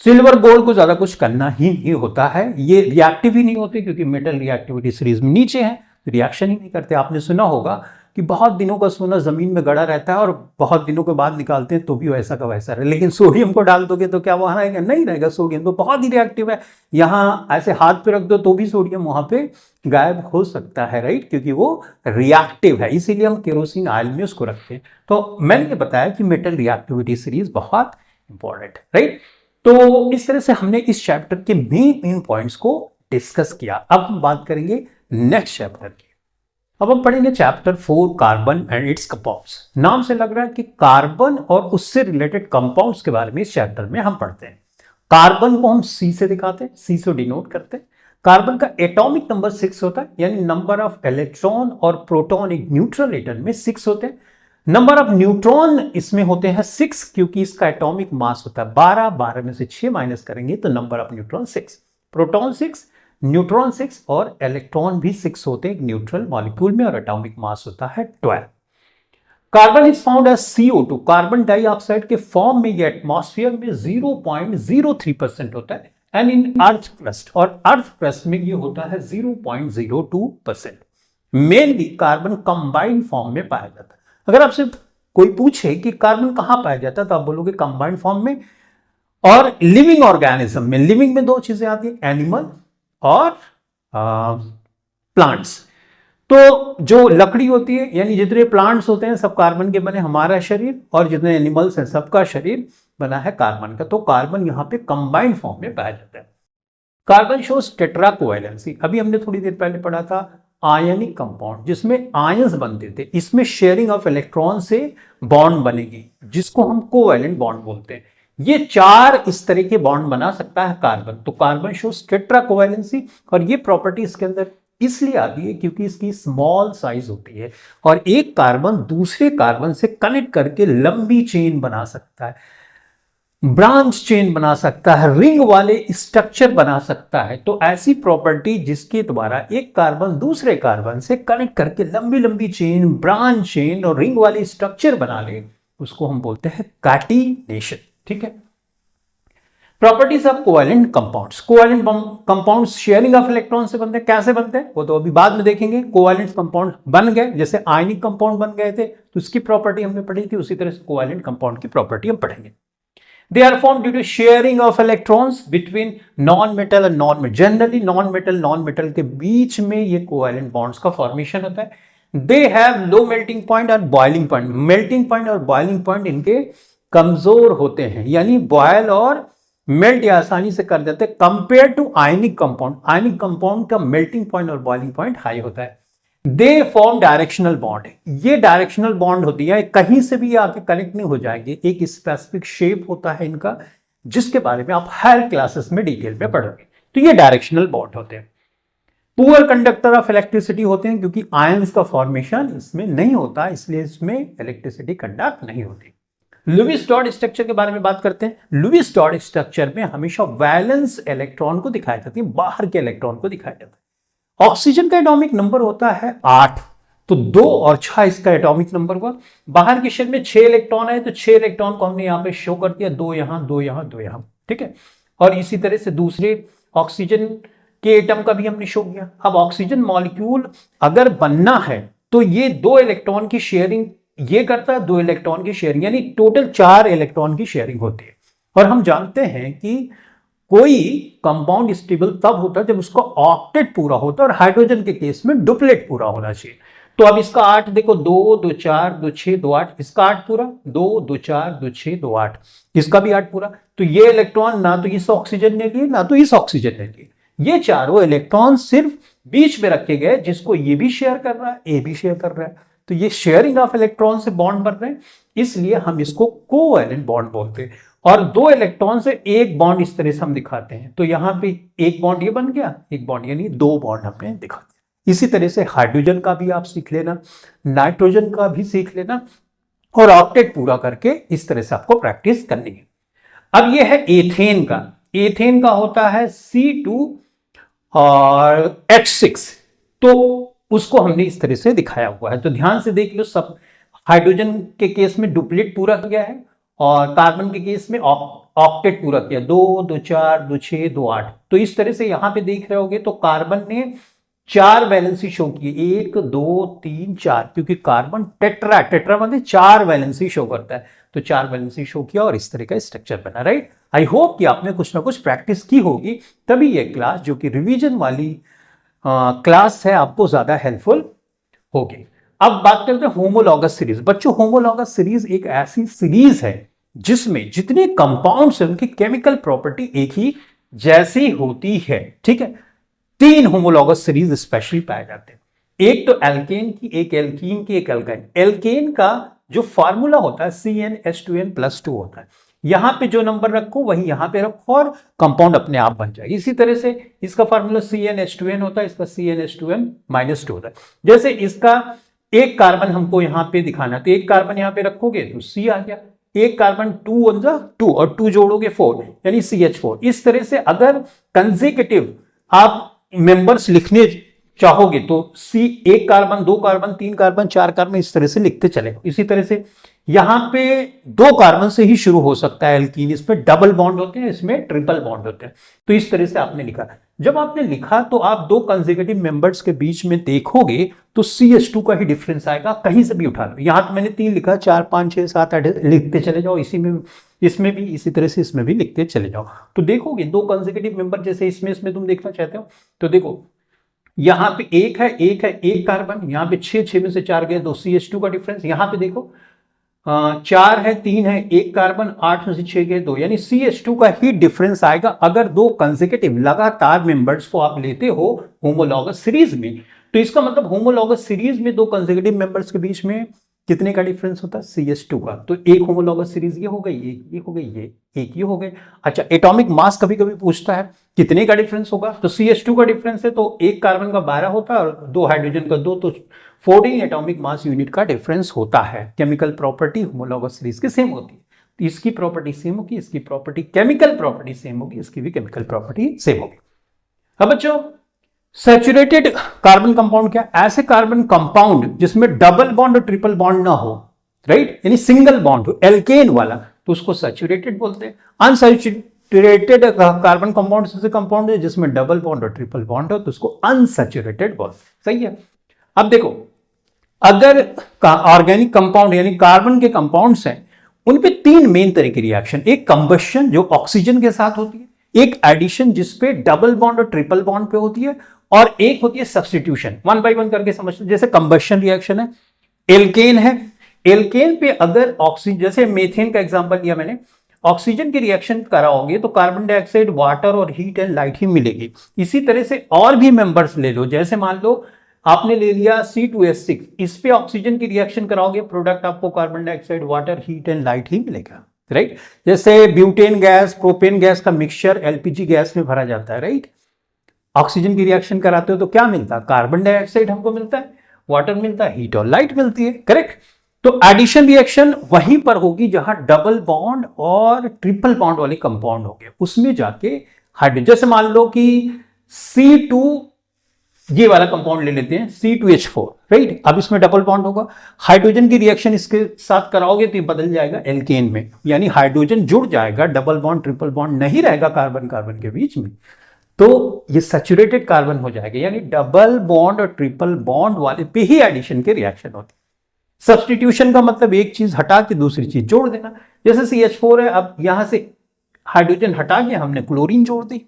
सिल्वर गोल्ड को ज्यादा कुछ करना ही नहीं होता है, ये रिएक्टिव ही नहीं होते क्योंकि मेटल रिएक्टिविटी सीरीज में नीचे है, रिएक्शन ही नहीं करते। आपने सुना होगा कि बहुत दिनों का सोना जमीन में गड़ा रहता है और बहुत दिनों के बाद निकालते हैं तो भी वैसा का वैसा रहे, लेकिन सोडियम को डाल दोगे तो क्या वहां रहेगा? नहीं रहेगा। सोडियम तो बहुत ही रिएक्टिव है, यहाँ ऐसे हाथ पे रख दो तो भी सोडियम वहां पे गायब हो सकता है, राइट, क्योंकि वो रिएक्टिव है, इसीलिए हम केरोसिन ऑयल में उसको रखते हैं। तो मैंने ये बताया कि मेटल रिएक्टिविटी सीरीज बहुत इंपॉर्टेंट है, राइट। तो इस तरह से हमने इस चैप्टर के मेन पॉइंट्स को डिस्कस किया। अब हम बात करेंगे नेक्स्ट चैप्टर की। अब हम पढ़ेंगे chapter 4 carbon and it's compounds. नाम से लग रहा है कि कार्बन और उससे रिलेटेड कंपाउंड्स के बारे में इस चैप्टर में हम पढ़ते हैं। कार्बन को हम C से दिखाते हैं, C से डिनोट करते हैं। कार्बन का एटॉमिक नंबर 6 होता है, यानी नंबर ऑफ इलेक्ट्रॉन और प्रोटॉन एक न्यूट्रल एटम में 6 होते हैं। नंबर ऑफ न्यूट्रॉन इसमें होते हैं 6 क्योंकि इसका एटॉमिक मास होता है 12, 12 में से 6 माइनस करेंगे तो number of neutron 6, proton 6, neutron 6 और इलेक्ट्रॉन भी 6 होते हैं न्यूट्रल मॉलिक्यूल में और एटॉमिक मास होता है 12। Carbon is found as CO2, carbon dioxide के फॉर्म में ये एटमॉस्फेयर में 0.03% होता है एंड इन अर्थ क्रस्ट, और अर्थ क्रस्ट में ये होता है 0.02%। मेनली कार्बन कंबाइंड फॉर्म में पाया जाता है। अगर आपसे कोई पूछे कि कार्बन कहां पाया जाता है तो आप बोलोगे कंबाइंड फॉर्म में और लिविंग ऑर्गेनिज्म में। लिविंग में दो चीजें आती है, एनिमल और प्लांट्स। तो जो लकड़ी होती है यानी जितने प्लांट्स होते हैं सब कार्बन के बने, हमारा शरीर, और जितने एनिमल्स हैं सबका शरीर बना है कार्बन का। तो कार्बन यहां पे कंबाइंड फॉर्म में पाया जाता है। Carbon shows tetra covalency. अभी हमने थोड़ी देर पहले पढ़ा था आयनिक कंपाउंड जिसमें आयंस बनते थे, इसमें शेयरिंग ऑफ इलेक्ट्रॉन से बॉन्ड बनेगी जिसको हम कोवैलेंट बॉन्ड बोलते हैं। ये 4 इस तरह के बॉन्ड बना सकता है कार्बन। तो कार्बन शोज टेट्रा कोवैलेंसी, और ये प्रॉपर्टी इसके अंदर इसलिए आती है क्योंकि इसकी स्मॉल साइज होती है और एक कार्बन दूसरे कार्बन से कनेक्ट करके लंबी चेन बना सकता है, ब्रांच चेन बना सकता है, रिंग वाले स्ट्रक्चर बना सकता है। तो ऐसी प्रॉपर्टी जिसके द्वारा एक कार्बन दूसरे कार्बन से कनेक्ट करके लंबी लंबी चेन, ब्रांच चेन और रिंग वाले स्ट्रक्चर बना ले, उसको हम बोलते हैं कैटिनेशन। ठीक है। Properties of covalent compounds. Covalent compounds sharing of electron से बनते हैं। कैसे बनते हैं वो तो अभी बाद में देखेंगे। कोवैलेंट कंपाउंड बन गए, जैसे आयनिक कंपाउंड बन गए थे तो उसकी प्रॉपर्टी हमने पढ़ी थी, उसी तरह से कोवैलेंट कंपाउंड की प्रॉपर्टी हम पढ़ेंगे। They are formed due to sharing of electrons between non-metal and non-metal. Generally non-metal non-metal के बीच में ये covalent bonds का formation होता है। They have low melting point और boiling point. Melting point और boiling point इनके कमजोर होते हैं, यानी boil और melt ये आसानी से कर देते हैं compared to ionic compound. Ionic compound का melting point और boiling point high होता है। They form directional bond. ये डायरेक्शनल बॉन्ड होती है, कहीं से भी आके कनेक्ट नहीं हो जाएंगे, एक स्पेसिफिक शेप होता है इनका जिसके बारे में आप हायर क्लासेस में डिटेल में पढ़ोगे। तो ये डायरेक्शनल बॉन्ड होते हैं। पुअर कंडक्टर ऑफ इलेक्ट्रिसिटी होते हैं क्योंकि आयंस का फॉर्मेशन इसमें नहीं होता, इसलिए इसमें इलेक्ट्रिसिटी कंडक्ट नहीं होती। लुईस डॉट स्ट्रक्चर के बारे में बात करते हैं। लुईस डॉट स्ट्रक्चर में हमेशा वैलेंस इलेक्ट्रॉन को दिखाया जाता है, बाहर के इलेक्ट्रॉन को दिखाया जाता है। ऑक्सीजन का एटॉमिक नंबर होता है 8, तो 2 और 6 इसका एटॉमिक नंबर हुआ। बाहर के शेल में 6 इलेक्ट्रॉन है तो 6 इलेक्ट्रॉन को हमने यहां पे शो कर दिया, 2 यहां, 2 यहां, 2 यहां। ठीक है। और इसी तरह से दूसरे ऑक्सीजन के एटम का भी हमने शो किया। अब ऑक्सीजन मॉलिक्यूल अगर बनना है तो ये 2 इलेक्ट्रॉन की शेयरिंग ये करता है, 2 इलेक्ट्रॉन की शेयरिंग, यानी टोटल 4 इलेक्ट्रॉन की शेयरिंग होती है। और हम जानते हैं कि कोई कंपाउंड स्टेबल तब होता है जब उसका ऑक्टेट पूरा होता है, और हाइड्रोजन के केस में डुप्लेट पूरा होना चाहिए। तो अब इसका 8 देखो, 2 2 4 2 6 2 8, इसका 8 पूरा, 2 2 4 2 6 2 8, इसका भी 8 पूरा। तो ये इलेक्ट्रॉन ना तो इस ऑक्सीजन ने लिए ना तो इस ऑक्सीजन ने लिए, ये चारों इलेक्ट्रॉन सिर्फ बीच में रखे गए, जिसको ये भी शेयर कर रहा है, ए भी शेयर कर रहा है। तो ये शेयरिंग ऑफ इलेक्ट्रॉन से बॉन्ड बन रहे हैं, इसलिए हम इसको कोवैलेंट बॉन्ड बोलते हैं। और 2 इलेक्ट्रॉन से एक बॉन्ड इस तरह से हम दिखाते हैं। तो यहां पे एक बॉन्ड ये बन गया, एक बॉन्ड, यानी 2 बॉन्ड हमने दिखा दिया। इसी तरह से हाइड्रोजन का भी आप सीख लेना, नाइट्रोजन का भी सीख लेना, और ऑक्टेट पूरा करके इस तरह से आपको प्रैक्टिस करनी है। अब ये है एथेन का। एथेन का होता है C2 और H6, तो उसको हमने इस तरह से दिखाया हुआ है। तो ध्यान से देख लो, सब हाइड्रोजन के केस में डुप्लेट पूरा किया है और कार्बन के केस में ऑक्टेट पूरा किया, 2 2 4 2 6 2 8। तो इस तरह से यहां पे देख रहे होगे तो कार्बन ने 4 वैलेंसी शो की, 1 2 3 4, क्योंकि कार्बन टेट्रा मतलब 4 वैलेंसी शो करता है। तो 4 वैलेंसी शो किया और इस तरह का स्ट्रक्चर बना, राइट। आई होप कि आपने कुछ ना कुछ प्रैक्टिस की होगी, तभी ये क्लास जो कि रिवीजन वाली क्लास है आपको ज्यादा हेल्पफुल होगी। अब बात करते हैं होमोलॉगस सीरीज। बच्चों, होमोलॉगस सीरीज एक ऐसी सीरीज है जिसमें जितने कंपाउंड्स हैं उनकी केमिकल प्रॉपर्टी एक ही जैसी होती है, ठीक है। 3 होमोलॉगस सीरीज स्पेशली पाए जाते हैं, एक तो एल्केन की, एक एल्कीन की, एक एल्काइन। एल्केन का जो फार्मूला होता है CnH2n+2 होता है। यहां पे जो नंबर रखो वही यहां पे रखो और कंपाउंड अपने आप बन जाएगी। इसी तरह से इसका फार्मूला CnH2n होता है, इसका CnH2n-2 होता है। जैसे इसका एक कार्बन हमको यहां पे दिखाना, तो एक कार्बन यहां पे रखोगे तो C आ गया, एक कार्बन 2 1 जा 2 और 2 जोड़ोगे 4, यानी CH4। इस तरह से अगर कंसेक्यूटिव आप मेंबर्स लिखने चाहोगे तो एक कार्बन, 2 कार्बन, 3 कार्बन, 4 कार्बन, इस तरह से लिखते चले। इसी तरह से यहां पे 2 कार्बन से ही शुरू हो सकता है एल्कीन, इसमें डबल बॉन्ड होते हैं, इसमें ट्रिपल बॉन्ड होते हैं। तो इस तरह से आपने लिखा। जब आपने लिखा तो आप 2 कंसेक्यूटिव मेंबर्स के बीच में देखोगे तो CH2 का ही डिफरेंस आएगा, कहीं से भी उठा लो। यहां तो मैंने 3 लिखा, 4 5 6 7 8 लिखते चले जाओ, इसी में इसमें भी इसी तरह से इसमें भी लिखते चले जाओ। तो देखोगे 2 कंसेक्यूटिव मेंबर, जैसे इसमें तुम देखना चाहते हो तो देखो यहां पे एक है एक कार्बन, यहां पे 6 में से 4 गए, 2 CH2 का डिफरेंस। यहां पे देखो 4 है, 3 है, एक कार्बन, 8 में से 6 गए 2, यानी CH2 का ही डिफरेंस आएगा अगर 2 कंसेक्यूटिव लगातार मेंबर्स को आप लेते हो होमोलॉगस सीरीज में। तो इसका मतलब होमोलॉगस सीरीज में 2 कंसेक्यूटिव मेंबर्स के बीच में कितने का डिफरेंस होता है? CH2 का। तो एक होमोलॉगस सीरीज ये हो गई, ये हो गई, एक ये हो गई। अच्छा, एटॉमिक मास कभी कभी पूछता है कितने का डिफरेंस होगा, तो CH2 का डिफरेंस है तो एक कार्बन का 12 होता है और 2 हाइड्रोजन का 2, तो 14 एटॉमिक मास यूनिट का डिफरेंस होता है। केमिकल प्रॉपर्टी होमोलॉगस सीरीज की सेम होती है, तो इसकी प्रॉपर्टी सेम होगी, इसकी प्रॉपर्टी केमिकल प्रॉपर्टी सेम होगी, इसकी भी केमिकल प्रॉपर्टी सेम होगी। अब बच्चों, सैचुरेटेड कार्बन कंपाउंड क्या? ऐसे कार्बन कंपाउंड जिसमें डबल बॉन्ड और ट्रिपल बॉन्ड ना हो, राइट, यानी सिंगल बॉन्ड हो, एल्केन वाला, तो उसको सैचुरेटेड बोलते हैं। अनसैचुरेटेड कार्बन कंपाउंड से कंपाउंड है जिसमें डबल बॉन्ड और ट्रिपल बॉन्ड हो तो उसको अनसैचुरेटेड बोलते हैं। सही है। अब देखो, अगर ऑर्गेनिक कंपाउंड यानी कार्बन के कंपाउंड्स हैं, उन पे 3 मेन तरह की रिएक्शन, एक कंबशन जो ऑक्सीजन के साथ होती है, एक एडिशन जिसपे डबल बॉन्ड और ट्रिपल बॉन्ड पे होती है, और एक होती है सब्स्टिट्यूशन। 1 बाय 1 करके समझते। जैसे कंबशन रिएक्शन है, एल्केन है, एल्केन पे अगर ऑक्सीजन, जैसे मेथेन का एग्जांपल लिया मैंने, ऑक्सीजन की रिएक्शन कराओगे तो कार्बन डाइऑक्साइड, वाटर और हीट एंड लाइट ही मिलेगी। इसी तरह से और भी मेंबर्स ले लो, जैसे मान लो आपने ले लिया C2H6, इस पे ऑक्सीजन की रिएक्शन कराओगे, प्रोडक्ट आपको carbon dioxide, water, heat and light ही मिलेगा, राइट। जैसे ब्यूटेन गैस, प्रोपेन गैस का मिक्सचर LPG गैस में भरा जाता है, राइट। ऑक्सीजन की रिएक्शन कराते हो तो क्या मिलता है? कार्बन डाइऑक्साइड हमको मिलता है, वाटर मिलता है, हीट और लाइट मिलती है, करेक्ट। तो एडिशन रिएक्शन वहीं पर होगी जहां डबल बॉन्ड और ट्रिपल बॉन्ड वाले कंपाउंड हो गए, उसमें जाके हाइड्रोजन, जैसे मान लो कि ये वाला कंपाउंड ले लेते हैं C2H4, राइट। अब इसमें डबल बॉन्ड होगा, हाइड्रोजन की रिएक्शन इसके साथ कराओगे तो ये बदल जाएगा एल्केन में, यानी हाइड्रोजन जुड़ जाएगा, डबल बॉन्ड ट्रिपल बॉन्ड नहीं रहेगा कार्बन कार्बन के बीच में, तो ये सैचुरेटेड कार्बन हो जाएगा, यानी डबल बॉन्ड और ट्रिपल बॉन्ड वाले पे ही एडिशन के रिएक्शन होती है। सब्स्टिट्यूशन का मतलब एक चीज हटा के दूसरी चीज जोड़ देना, जैसे CH4 है, अब यहां से हाइड्रोजन हटा के हमने क्लोरीन जोड़ दी,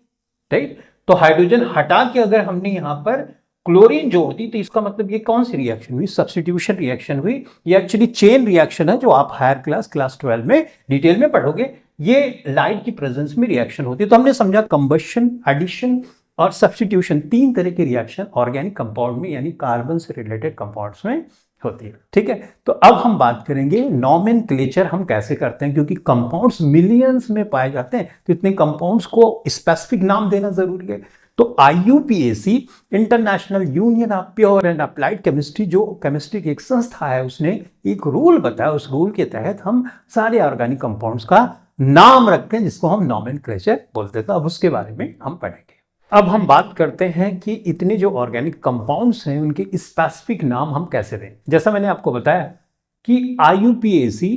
राइट। तो हाइड्रोजन हटा के अगर हमने यहां पर क्लोरीन जोड़ दी तो इसका मतलब ये कौन सी रिएक्शन हुई, सब्स्टिट्यूशन रिएक्शन हुई। ये एक्चुअली चेन रिएक्शन है जो आप हायर क्लास 12 में डिटेल में पढ़ोगे, ये लाइट की प्रेजेंस में रिएक्शन होती है। तो हमने समझा कंबशन, एडिशन और सब्स्टिट्यूशन, तीन तरह के रिएक्शन ऑर्गेनिक कंपाउंड में यानी कार्बन से रिलेटेड कंपाउंड्स में होती है, ठीक है। तो अब हम बात करेंगे नॉमेनक्लेचर हम कैसे करते हैं, क्योंकि कंपाउंड्स मिलियंस में पाए जाते हैं, तो इतने कंपाउंड्स को स्पेसिफिक नाम देना जरूरी है। तो IUPAC, international union of pure and applied chemistry, जो केमिस्ट्री की एक संस्था है, उसने एक रूल बताया, उस रूल के तहत हम सारे ऑर्गेनिक कंपाउंड्स का नाम रखते हैं, जिसको हम नॉमेनक्लेचर बोलते थे। अब उसके बारे में हम पढ़ेंगे। अब हम बात करते हैं कि इतने जो ऑर्गेनिक कंपाउंड्स हैं उनके स्पेसिफिक नाम हम कैसे दें। जैसा मैंने आपको बताया कि IUPAC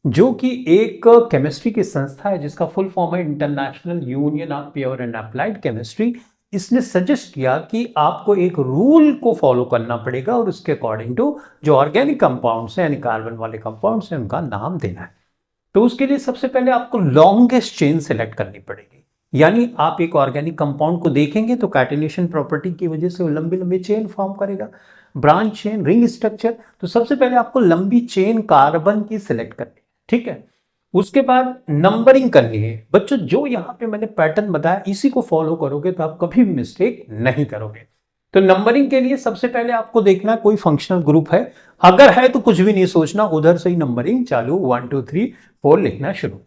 जो कि एक केमिस्ट्री की संस्था है जिसका फुल फॉर्म है international union of pure and applied chemistry, इसने सजेस्ट किया कि आपको एक रूल को फॉलो करना पड़ेगा और उसके अकॉर्डिंग टू जो ऑर्गेनिक कंपाउंड्स हैं यानी कार्बन वाले कंपाउंड्स हैं उनका नाम देना है। तो उसके लिए सबसे पहले आपको लॉन्गेस्ट चेन सेलेक्ट करनी पड़ेगी, यानी आप एक ऑर्गेनिक कंपाउंड को देखेंगे तो कैटिनेशन प्रॉपर्टी की वजह से वो लंबी लंबी चेन फॉर्म करेगा, ब्रांच चेन, रिंग स्ट्रक्चर। तो सबसे पहले आपको लंबी चेन कार्बन की सिलेक्ट करनी है, ठीक है। उसके बाद नंबरिंग करनी है। बच्चों जो यहां पे मैंने पैटर्न बताया इसी को फॉलो करोगे तो आप कभी भी मिस्टेक नहीं करोगे। तो नंबरिंग के लिए सबसे पहले आपको देखना कोई फंक्शनल ग्रुप है, अगर है तो कुछ भी नहीं सोचना, उधर से ही नंबरिंग चालू, 1 2 3 4 लिखना शुरू।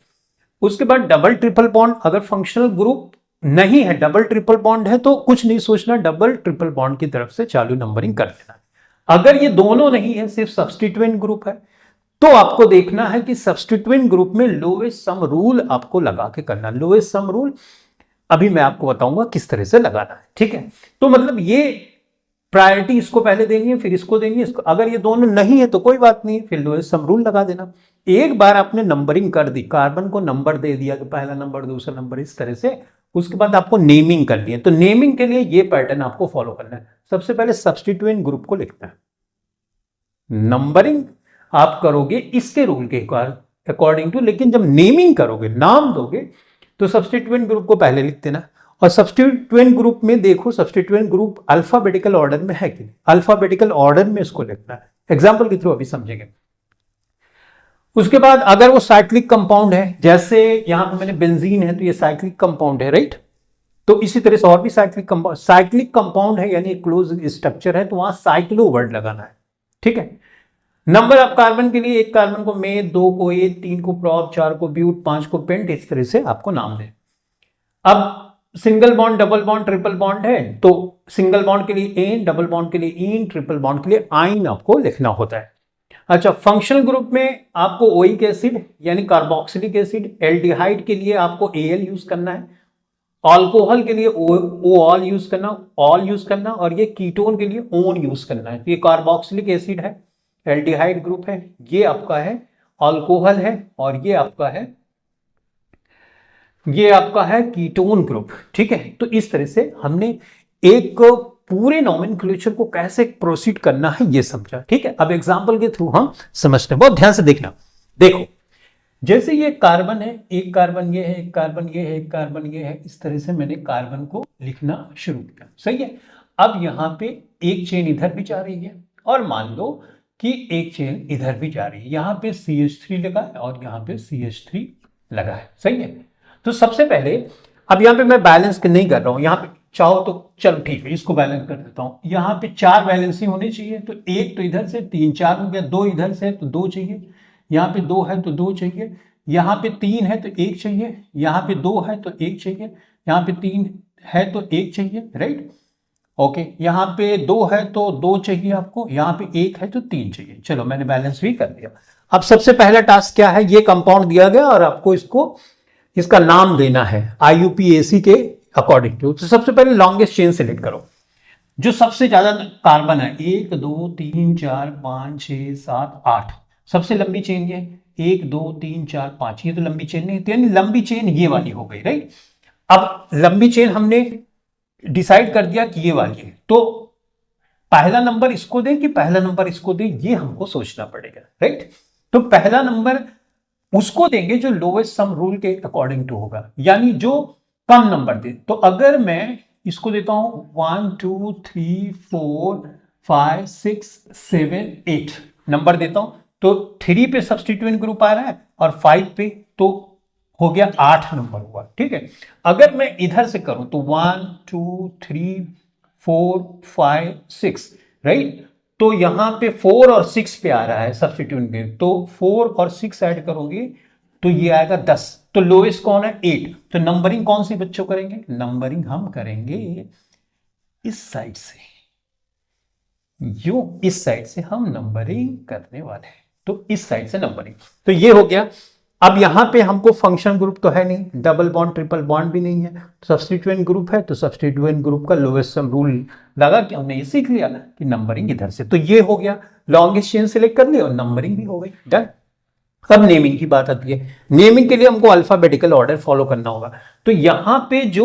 उसके बाद डबल ट्रिपल बॉन्ड, अगर फंक्शनल ग्रुप नहीं है, डबल ट्रिपल बॉन्ड है तो कुछ नहीं सोचना, डबल ट्रिपल बॉन्ड की तरफ से चालू नंबरिंग कर देना। अगर ये दोनों नहीं है, सिर्फ सब्स्टिट्यूएंट ग्रुप है, तो आपको देखना है कि सब्स्टिट्यूएंट ग्रुप में लोएस्ट सम रूल आपको लगा के करना। लोएस्ट सम रूल अभी मैं आपको बताऊंगा किस तरह से लगाना है, ठीक है। तो मतलब ये प्रायोरिटी इसको पहले देनी है, फिर इसको देनी है, इसको। अगर ये दोनों नहीं है तो कोई बात नहीं, फिर लोएस्ट सम रूल लगा देना। एक बार आपने नंबरिंग कर दी, कार्बन को नंबर दे दिया कि पहला नंबर, दूसरा नंबर, इस तरह से, उसके बाद आपको नेमिंग करनी है। तो नेमिंग के लिए ये पैटर्न आपको फॉलो करना है। सबसे पहले सब्स्टिट्यूएंट ग्रुप को लिखना है, नंबरिंग आप करोगे इसके रूल के अकॉर्डिंग टू, लेकिन जब नेमिंग करोगे, नाम दोगे, तो सब्स्टिट्यूएंट ग्रुप को पहले लिख देना। और सब्स्टिट्यूएंट ग्रुप में देखो, सब्स्टिट्यूएंट ग्रुप अल्फाबेटिकल ऑर्डर में है कि नहीं, अल्फाबेटिकल ऑर्डर में इसको लिखना है। एग्जांपल के थ्रू अभी समझेंगे। उसके बाद अगर वो साइक्लिक कंपाउंड है, जैसे यहां पे मैंने बेंजीन है तो ये साइक्लिक कंपाउंड है, राइट। तो इसी तरह से और भी साइक्लिक कंपाउंड है यानी क्लोज स्ट्रक्चर है, तो वहां साइक्लो वर्ड लगाना है, ठीक है। नंबर ऑफ कार्बन के लिए एक कार्बन को में, 2 को ए, 3 को प्रॉप, 4 को ब्यूट, 5 को पेंट, इस तरह से आपको नाम दे। अब single bond, double bond, triple bond है, तो सिंगल बॉन्ड के लिए एन, डबल बॉन्ड के लिए इन, ट्रिपल बॉन्ड के लिए आइन आपको लिखना होता है। अच्छा, फंक्शनल ग्रुप में आपको ओइक एसिड यानी कार्बोक्सिलिक एसिड, एल्डिहाइड के लिए आपको एल यूज करना है, अल्कोहल के लिए ओ ऑल यूज करना, और ये कीटोन के लिए ओन यूज करना है। तो ये कार्बोक्सिलिक एसिड है, एल्डिहाइड ग्रुप है, ये आपका है अल्कोहल है, और ये आपका है कीटोन ग्रुप, ठीक है। तो इस तरह से हमने एक पूरे नॉमेनक्लेचर को कैसे प्रोसीड करना है ये समझा, ठीक है। अब एग्जांपल के थ्रू हम समझते हैं, बहुत ध्यान से देखना। देखो, जैसे ये कार्बन है, एक कार्बन ये है, एक कार्बन ये है, एक कार्बन ये है, इस तरह से मैंने कार्बन को लिखना शुरू किया, सही है। अब यहां पे एक चेन इधर भी जा रही है, और मान लो कि एक चेन इधर भी जा रही है, यहां पे CH3 लगा है और यहां पे CH3 लगा है, सही है। तो सबसे पहले, अब यहां पे मैं बैलेंस नहीं कर रहा हूं, यहां पे चाहो तो चलो ठीक है इसको बैलेंस कर देता हूं। यहां पे 4 बैलेंसिंग होनी चाहिए, तो एक तो इधर से 3 4 हो गया, 2 इधर से तो 2 चाहिए, यहां पे 2 है तो 2 चाहिए, यहां पे 3 है तो 1 चाहिए, यहां पे 2 है तो 1 चाहिए, यहां पे 3 है तो 1 चाहिए, राइट। ओके, यहां पे 2 है तो 2 चाहिए आपको, यहां पे 1 है तो 3 चाहिए। चलो मैंने बैलेंस भी कर दिया। अब सबसे पहला टास्क क्या है, ये कंपाउंड दिया गया और आपको इसका नाम देना है IUPAC के अकॉर्डिंग टू। तो सबसे पहले लॉन्गेस्ट चेन सेलेक्ट करो। जो सबसे ज्यादा कार्बन है 1 2 3 4 5 6 7 8, सबसे लंबी चेन ये 1 2 3 4 5, ये तो लंबी चेन नहीं, तो यानी लंबी चेन ये वाली हो गई, राइट। अब लंबी चेन हमने डिसाइड कर दिया कि ये वाली है, तो पहला नंबर इसको दें कि पहला नंबर इसको दें, ये हमको सोचना पड़ेगा, राइट। तो पहला नंबर उसको देंगे जो लोवेस्ट सम रूल के अकॉर्डिंग टू होगा, यानी जो कम नंबर दे। तो अगर मैं इसको देता हूं 1 2 3 4 5 6 7 8 नंबर देता हूं, तो 3 पे सब्स्टिट्यूएंट ग्रुप आ रहा है और 5 पे, तो हो गया 8 नंबर हुआ, ठीक है। अगर मैं इधर से करूं तो 1 2 3 4 5 6, राइट। तो यहां पे 4 और 6 पे आ रहा है सब्स्टिट्यूएंट ग्रुप, तो 4 और 6 ऐड करोगे तो ये आएगा 10। तो लोएस्ट कौन है 8, तो नंबरिंग कौन सी बच्चों करेंगे, नंबरिंग हम करेंगे इस साइड से, यो इस साइड से हम नंबरिंग करने वाले हैं, तो इस साइड से नंबरिंग, तो ये हो गया। अब यहां पे हमको फंक्शन ग्रुप तो है नहीं, डबल बॉन्ड ट्रिपल बॉन्ड भी नहीं है, सब्स्टिट्यूएंट ग्रुप है, तो सब्स्टिट्यूएंट ग्रुप का लोएस्ट सम रूल लगा कि हमने ये सीख लिया कि नंबरिंग इधर से, तो ये हो गया, लॉन्गेस्ट चेन सिलेक्ट कर लिया और नंबरिंग भी हो गई, डन। अब नेमिंग की बात आती है, नेमिंग के लिए हमको अल्फाबेटिकल ऑर्डर फॉलो करना होगा। तो यहां पे जो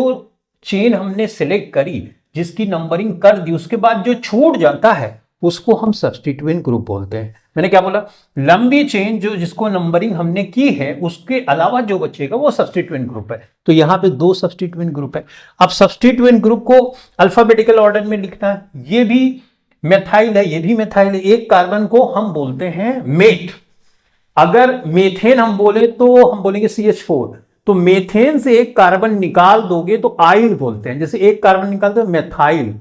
चेन हमने सिलेक्ट करी, जिसकी नंबरिंग कर दी, उसके बाद जो छूट जाता है उसको हम सब्स्टिट्यूएंट ग्रुप बोलते हैं। मैंने क्या बोला, लंबी चेन जो जिसको नंबरिंग हमने की है उसके अलावा जो बचेगा वो सब्स्टिट्यूएंट ग्रुप है। तो यहां पे 2 सब्स्टिट्यूएंट ग्रुप है। अब सब्स्टिट्यूएंट ग्रुप को अल्फाबेटिकल ऑर्डर में लिखना है, ये भी मेथाइल है, ये भी मेथाइल है। एक कार्बन को हम बोलते हैं मेथ, अगर मेथेन हम बोले तो हम बोलेंगे CH4, तो मेथेन से एक कार्बन निकाल दोगे तो आइल बोलते हैं, जैसे एक कार्बन निकालते हैं मेथाइल।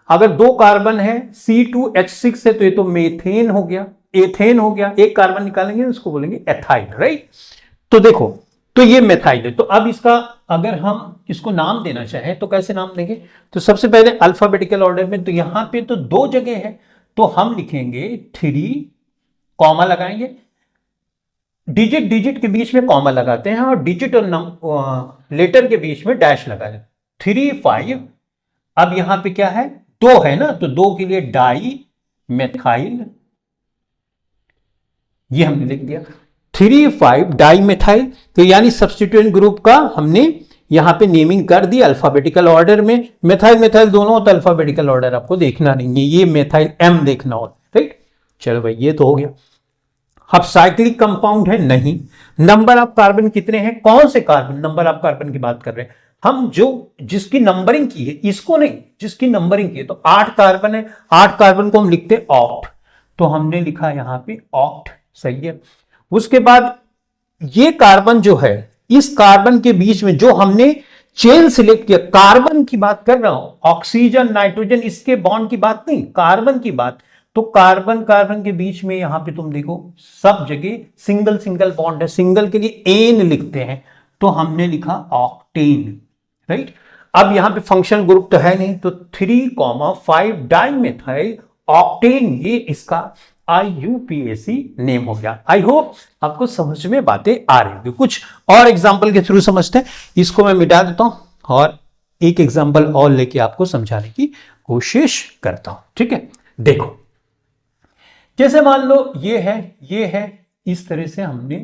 अगर 2 कार्बन है C2H6 है तो ये तो मेथेन हो गया, एथेन हो गया, एक कार्बन निकालेंगे उसको बोलेंगे एथाइल, राइट। तो देखो, तो ये मेथाइल है। तो अब इसका अगर हम इसको नाम देना चाहें तो कैसे नाम देंगे, तो सबसे पहले अल्फाबेटिकल ऑर्डर में, तो यहां पे तो 2 जगह है, तो हम लिखेंगे 3, कॉमा लगाएंगे, डिजिट डिजिट के बीच में कॉमा लगाते हैं और डिजिट और लेटर के बीच में डैश लगाते हैं, 3 5। अब यहां पे क्या है, 2 है ना, तो 2 के लिए डाई मेथाइल, ये हमने लिख दिया 3 5 डाई मेथाइल। तो यानी सब्स्टिट्यूएंट ग्रुप का हमने यहां पे नेमिंग कर दी अल्फाबेटिकल ऑर्डर में। मेथाइल मेथाइल दोनों होता है, अल्फाबेटिकल ऑर्डर आपको देखना नहीं है, ये मेथाइल M देखना होता है, राइट। चलो भाई, ये तो हो गया। अब साइक्लिक कंपाउंड है, नहीं। नंबर ऑफ कार्बन कितने हैं, कौन से कार्बन, नंबर ऑफ कार्बन की बात कर रहे हैं हम, जो जिसकी नंबरिंग की है, इसको नहीं, जिसकी नंबरिंग की है। तो 8 कार्बन है, 8 कार्बन को हम लिखते हैं ऑक्ट, तो हमने लिखा यहां पे ऑक्ट, सही है। उसके बाद ये कार्बन जो है, इस कार्बन के बीच में जो हमने चेन सिलेक्ट किया, कार्बन की बात कर रहा हूं, ऑक्सीजन नाइट्रोजन इसके बॉन्ड की बात नहीं, कार्बन की बात। तो कार्बन कार्बन के बीच में यहां पे तुम देखो सब जगह सिंगल सिंगल बॉन्ड है, सिंगल के लिए एन लिखते हैं, तो हमने लिखा ऑक्टेन, राइट। अब यहां पे फंक्शनल ग्रुप तो है नहीं, तो 3 5 डाइमेथाइल ऑक्टेन, ये इसका IUPAC नेम हो गया। आई होप आपको समझ में बातें आ रही होगी। कुछ और एग्जाम्पल के थ्रू समझते हैं, इसको मैं मिटा देता हूं और एक एग्जाम्पल और लेके आपको समझाने की कोशिश करता हूं, ठीक है। देखो, जैसे मान लो ये है, इस तरह से हमने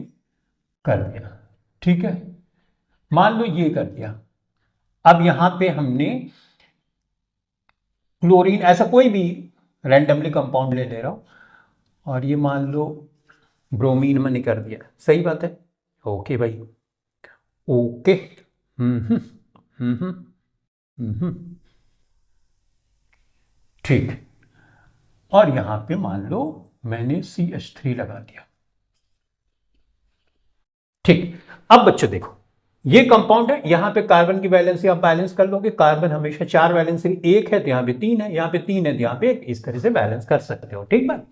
कर दिया, ठीक है। मान लो ये कर दिया। अब यहां पे हमने क्लोरीन, ऐसा कोई भी रैंडमली कंपाउंड ले रहा हूं, और ये मान लो ब्रोमीन मैंने कर दिया, सही बात है, ओके भाई, ओके। ठीक। और यहां पे मान लो मैंने CH3 लगा दिया, ठीक। अब बच्चों देखो, ये कंपाउंड है, यहां पे कार्बन की वैलेंसी आप बैलेंस कर लोगे, कार्बन हमेशा 4 वैलेंसी, 1 है तो यहां पे 3 है, यहां पे 3 है तो यहां पे 1, इस तरह से बैलेंस कर सकते हो, ठीक बात,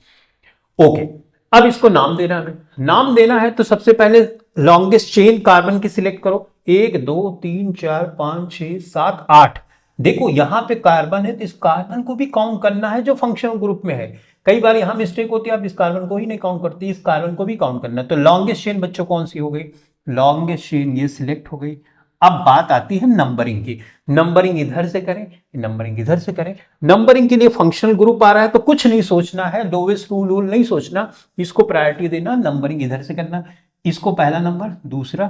ओके। अब इसको नाम देना है, नाम देना है तो सबसे पहले लॉन्गेस्ट चेन कार्बन की सिलेक्ट करो, 1 2 3 4 5 6 7 8। देखो यहां पे कार्बन है तो इस कार्बन को भी काउंट करना है जो फंक्शनल ग्रुप में है। कई बार यहां मिस्टेक होती है, आप इस कार्बन को ही नहीं काउंट करते, इस कार्बन को भी काउंट करना है। तो लॉन्गेस्ट चेन बच्चों कौन सी हो गई, लॉन्गेस्ट चेन ये सिलेक्ट हो गई, अब बात आती है नंबरिंग की। नंबरिंग इधर से करें, नंबरिंग इधर से करें। नंबरिंग के लिए फंक्शनल ग्रुप आ रहा है तो कुछ नहीं सोचना है, लोवेस्ट रूल नहीं सोचना, इसको प्रायोरिटी देना, नंबरिंग इधर से करना। इसको पहला नंबर, दूसरा,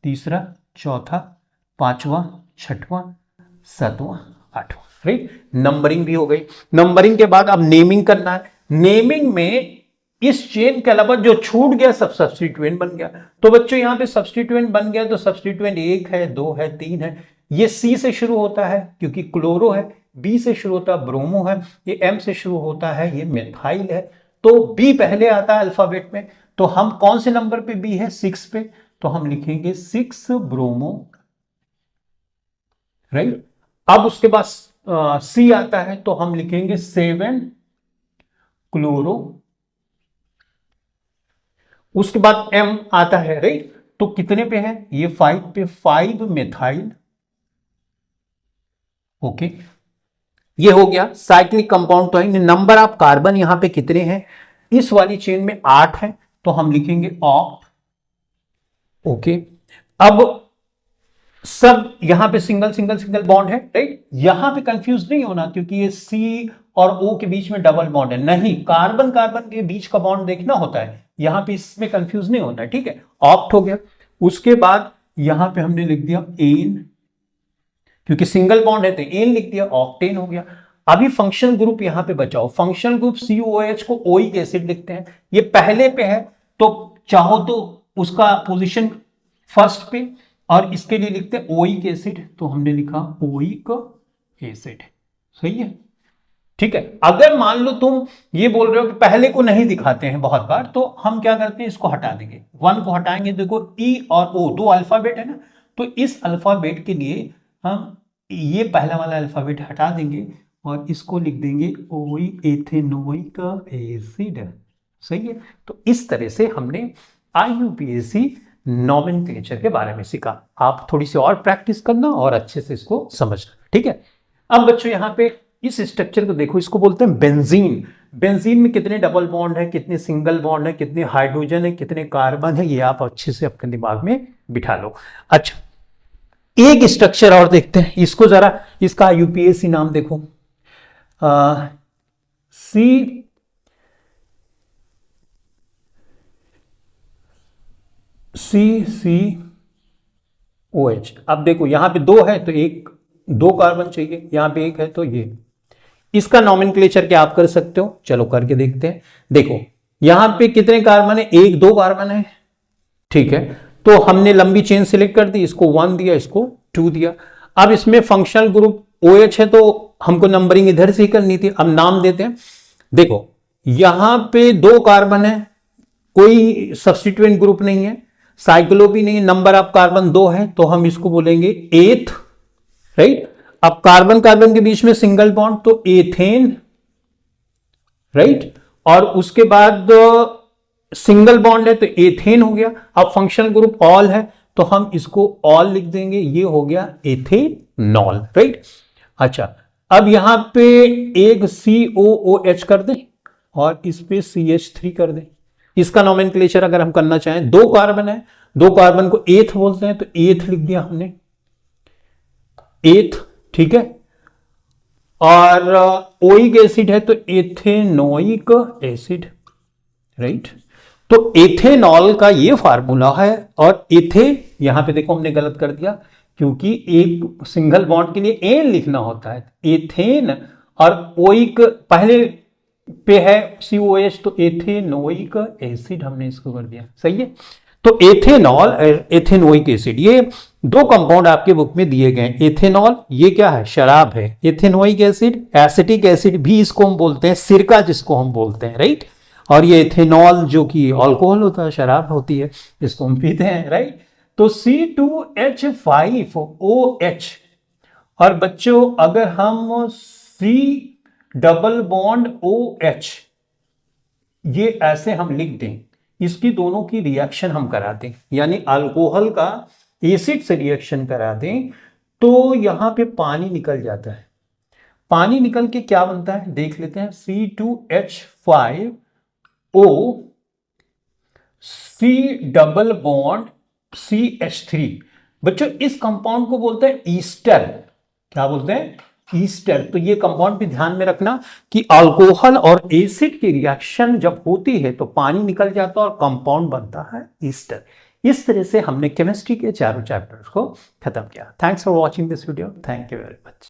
तीसरा, चौथा, पांचवा, छठवां, सातवां, आठवां, राइट। नंबरिंग भी हो गई। नंबरिंग के बाद अब नेमिंग करना है। नेमिंग में इस चेन के अलावा जो छूट गया सब सब्स्टिट्यूएंट बन गया। तो बच्चों यहां पे सब्स्टिट्यूएंट बन गया, तो सब्स्टिट्यूएंट 1 है, 2 है, 3 है। ये सी से शुरू होता है क्योंकि क्लोरो है, बी से शुरू होता है ब्रोमो है, ये एम से शुरू होता है ये मिथाइल है। तो बी पहले आता है अल्फाबेट में। तो हम कौन से नंबर पे बी है? 6 पे, तो हम लिखेंगे 6 ब्रोमो, राइट। अब उसके बाद सी आता है तो हम लिखेंगे 7 क्लोरो। उसके बाद एम आता है, राइट। तो कितने पे है ये? 5 पे, 5 मिथाइल। ओके, ये हो गया साइक्लिक कंपाउंड। तो नंबर ऑफ कार्बन यहां पे कितने हैं? इस वाली चेन में 8 है, तो हम लिखेंगे ऑक्ट। ओके, अब सब यहां पे सिंगल सिंगल सिंगल बॉन्ड है, राइट। यहां पे कंफ्यूज नहीं होना क्योंकि ये सी और ओ के बीच में डबल बॉन्ड है, नहीं, कार्बन कार्बन के बीच का बॉन्ड देखना होता है। यहां पे इसमें कंफ्यूज नहीं होना, ठीक है। ऑक्ट हो गया। उसके बाद यहां पे हमने लिख दिया एन, क्योंकि सिंगल बॉन्ड है तो एन लिख दिया, ऑक्टेन हो गया। अभी फंक्शनल ग्रुप यहां पे बचाओ। फंक्शनल ग्रुप COOH को ओइक एसिड लिखते हैं। ये पहले पे है तो चाहो तो उसका पोजीशन फर्स्ट पे, और इसके लिए लिखते हैं ओइक एसिड, तो हमने लिखा ओइक एसिड। सही है, ठीक है। अगर मान लो तुम ये बोल रहे हो कि पहले को नहीं दिखाते हैं बहुत बार, तो हम क्या करते हैं, इसको हटा देंगे, 1 को हटाएंगे। देखो ई और ओ दो अल्फाबेट है ना, तो इस अल्फाबेट के लिए हम ये पहला वाला अल्फाबेट हटा देंगे और इसको लिख देंगे ओइक एथेनोइक एसिड। सही है। तो इस तरह से हमने IUPAC नॉमेनक्लेचर के बारे में सीखा। आप थोड़ी सी और प्रैक्टिस करना और अच्छे से इसको समझना, ठीक है। अब बच्चों यहाँ पे इस स्ट्रक्चर को देखो, इसको बोलते हैं बेंजीन। बेंजीन में कितने डबल बॉन्ड है, कितने सिंगल बॉन्ड है, कितने हाइड्रोजन है, कितने कार्बन है, ये आप अच्छे से अपने दिमाग में बिठा लो। अच्छा, एक स्ट्रक्चर और देखते हैं, इसको जरा, इसका IUPAC नाम देखो, CCOH। अब देखो यहां पे 2 है तो एक 2 कार्बन चाहिए, यहां पे 1 है तो ये, इसका नॉमेनक्लेचर क्या आप कर सकते हो? चलो करके देखते हैं। देखो यहां पे कितने कार्बन है? 1 2 कार्बन है, ठीक है। तो हमने लंबी चेन सिलेक्ट कर दी, इसको 1 दिया, इसको 2 दिया। अब इसमें फंक्शनल ग्रुप OH है तो हमको नंबरिंग इधर से ही करनी थी। अब नाम देते हैं। देखो यहां पे 2 कार्बन है, कोई सब्स्टिट्यूएंट ग्रुप नहीं है, साइक्लो भी नहीं है, नंबर ऑफ कार्बन 2 है, तो हम इसको बोलेंगे एथ, राइट। अब कार्बन कार्बन के बीच में सिंगल बॉन्ड तो एथेन, राइट। और उसके बाद सिंगल बॉन्ड है तो एथेन हो गया। अब फंक्शनल ग्रुप ऑल है तो हम इसको ऑल लिख देंगे, ये हो गया एथेनॉल, राइट। अच्छा, अब यहां पे एक COOH कर दें और इस पे CH3 कर दें। इसका नॉमेनक्लेचर अगर हम करना चाहें, 2 कार्बन है, 2 कार्बन को एथ बोलते हैं, तो एथ लिख दिया हमने, एथ, ठीक है। और ओइक एसिड है तो एथेनोइक एसिड, राइट। तो एथेनॉल का ये फार्मूला है। और एथे यहां पे देखो हमने गलत कर दिया क्योंकि एक सिंगल बॉन्ड के लिए एन लिखना होता है, एथेन, और ओइक पहले पे है COH तो एथेनोइक एसिड हमने इसको कर दिया। सही है। तो एथेनॉल, एथेनोइक एसिड, ये 2 कंपाउंड आपके बुक में दिए गए। एथेनॉल ये क्या है? शराब है। एथेनोइक एसिड, एसिटिक एसिड भी इसको हम बोलते हैं, सिरका जिसको हम बोलते हैं, राइट। और ये एथेनॉल जो कि अल्कोहल होता है, शराब होती है, इसको हम पीते हैं, राइट। तो C2H5OH। और बच्चों अगर हम C डबल बॉन्ड OH ये ऐसे हम लिख दें, इसकी दोनों की रिएक्शन हम करा दें, यानी अल्कोहल का एसिड से रिएक्शन करा दें, तो यहां पे पानी निकल जाता है। पानी निकल के क्या बनता है देख लेते हैं। C2H5O, C double bond CH3। बच्चों इस कंपाउंड को बोलते हैं ईस्टर। क्या बोलते हैं? ईस्टर। तो ये कंपाउंड भी ध्यान में रखना कि अल्कोहल और एसिड की रिएक्शन जब होती है तो पानी निकल जाता है और कंपाउंड बनता है ईस्टर। इस तरह से हमने केमिस्ट्री के चारों चैप्टर्स को खत्म किया। Thanks for watching this video. Thank you very much.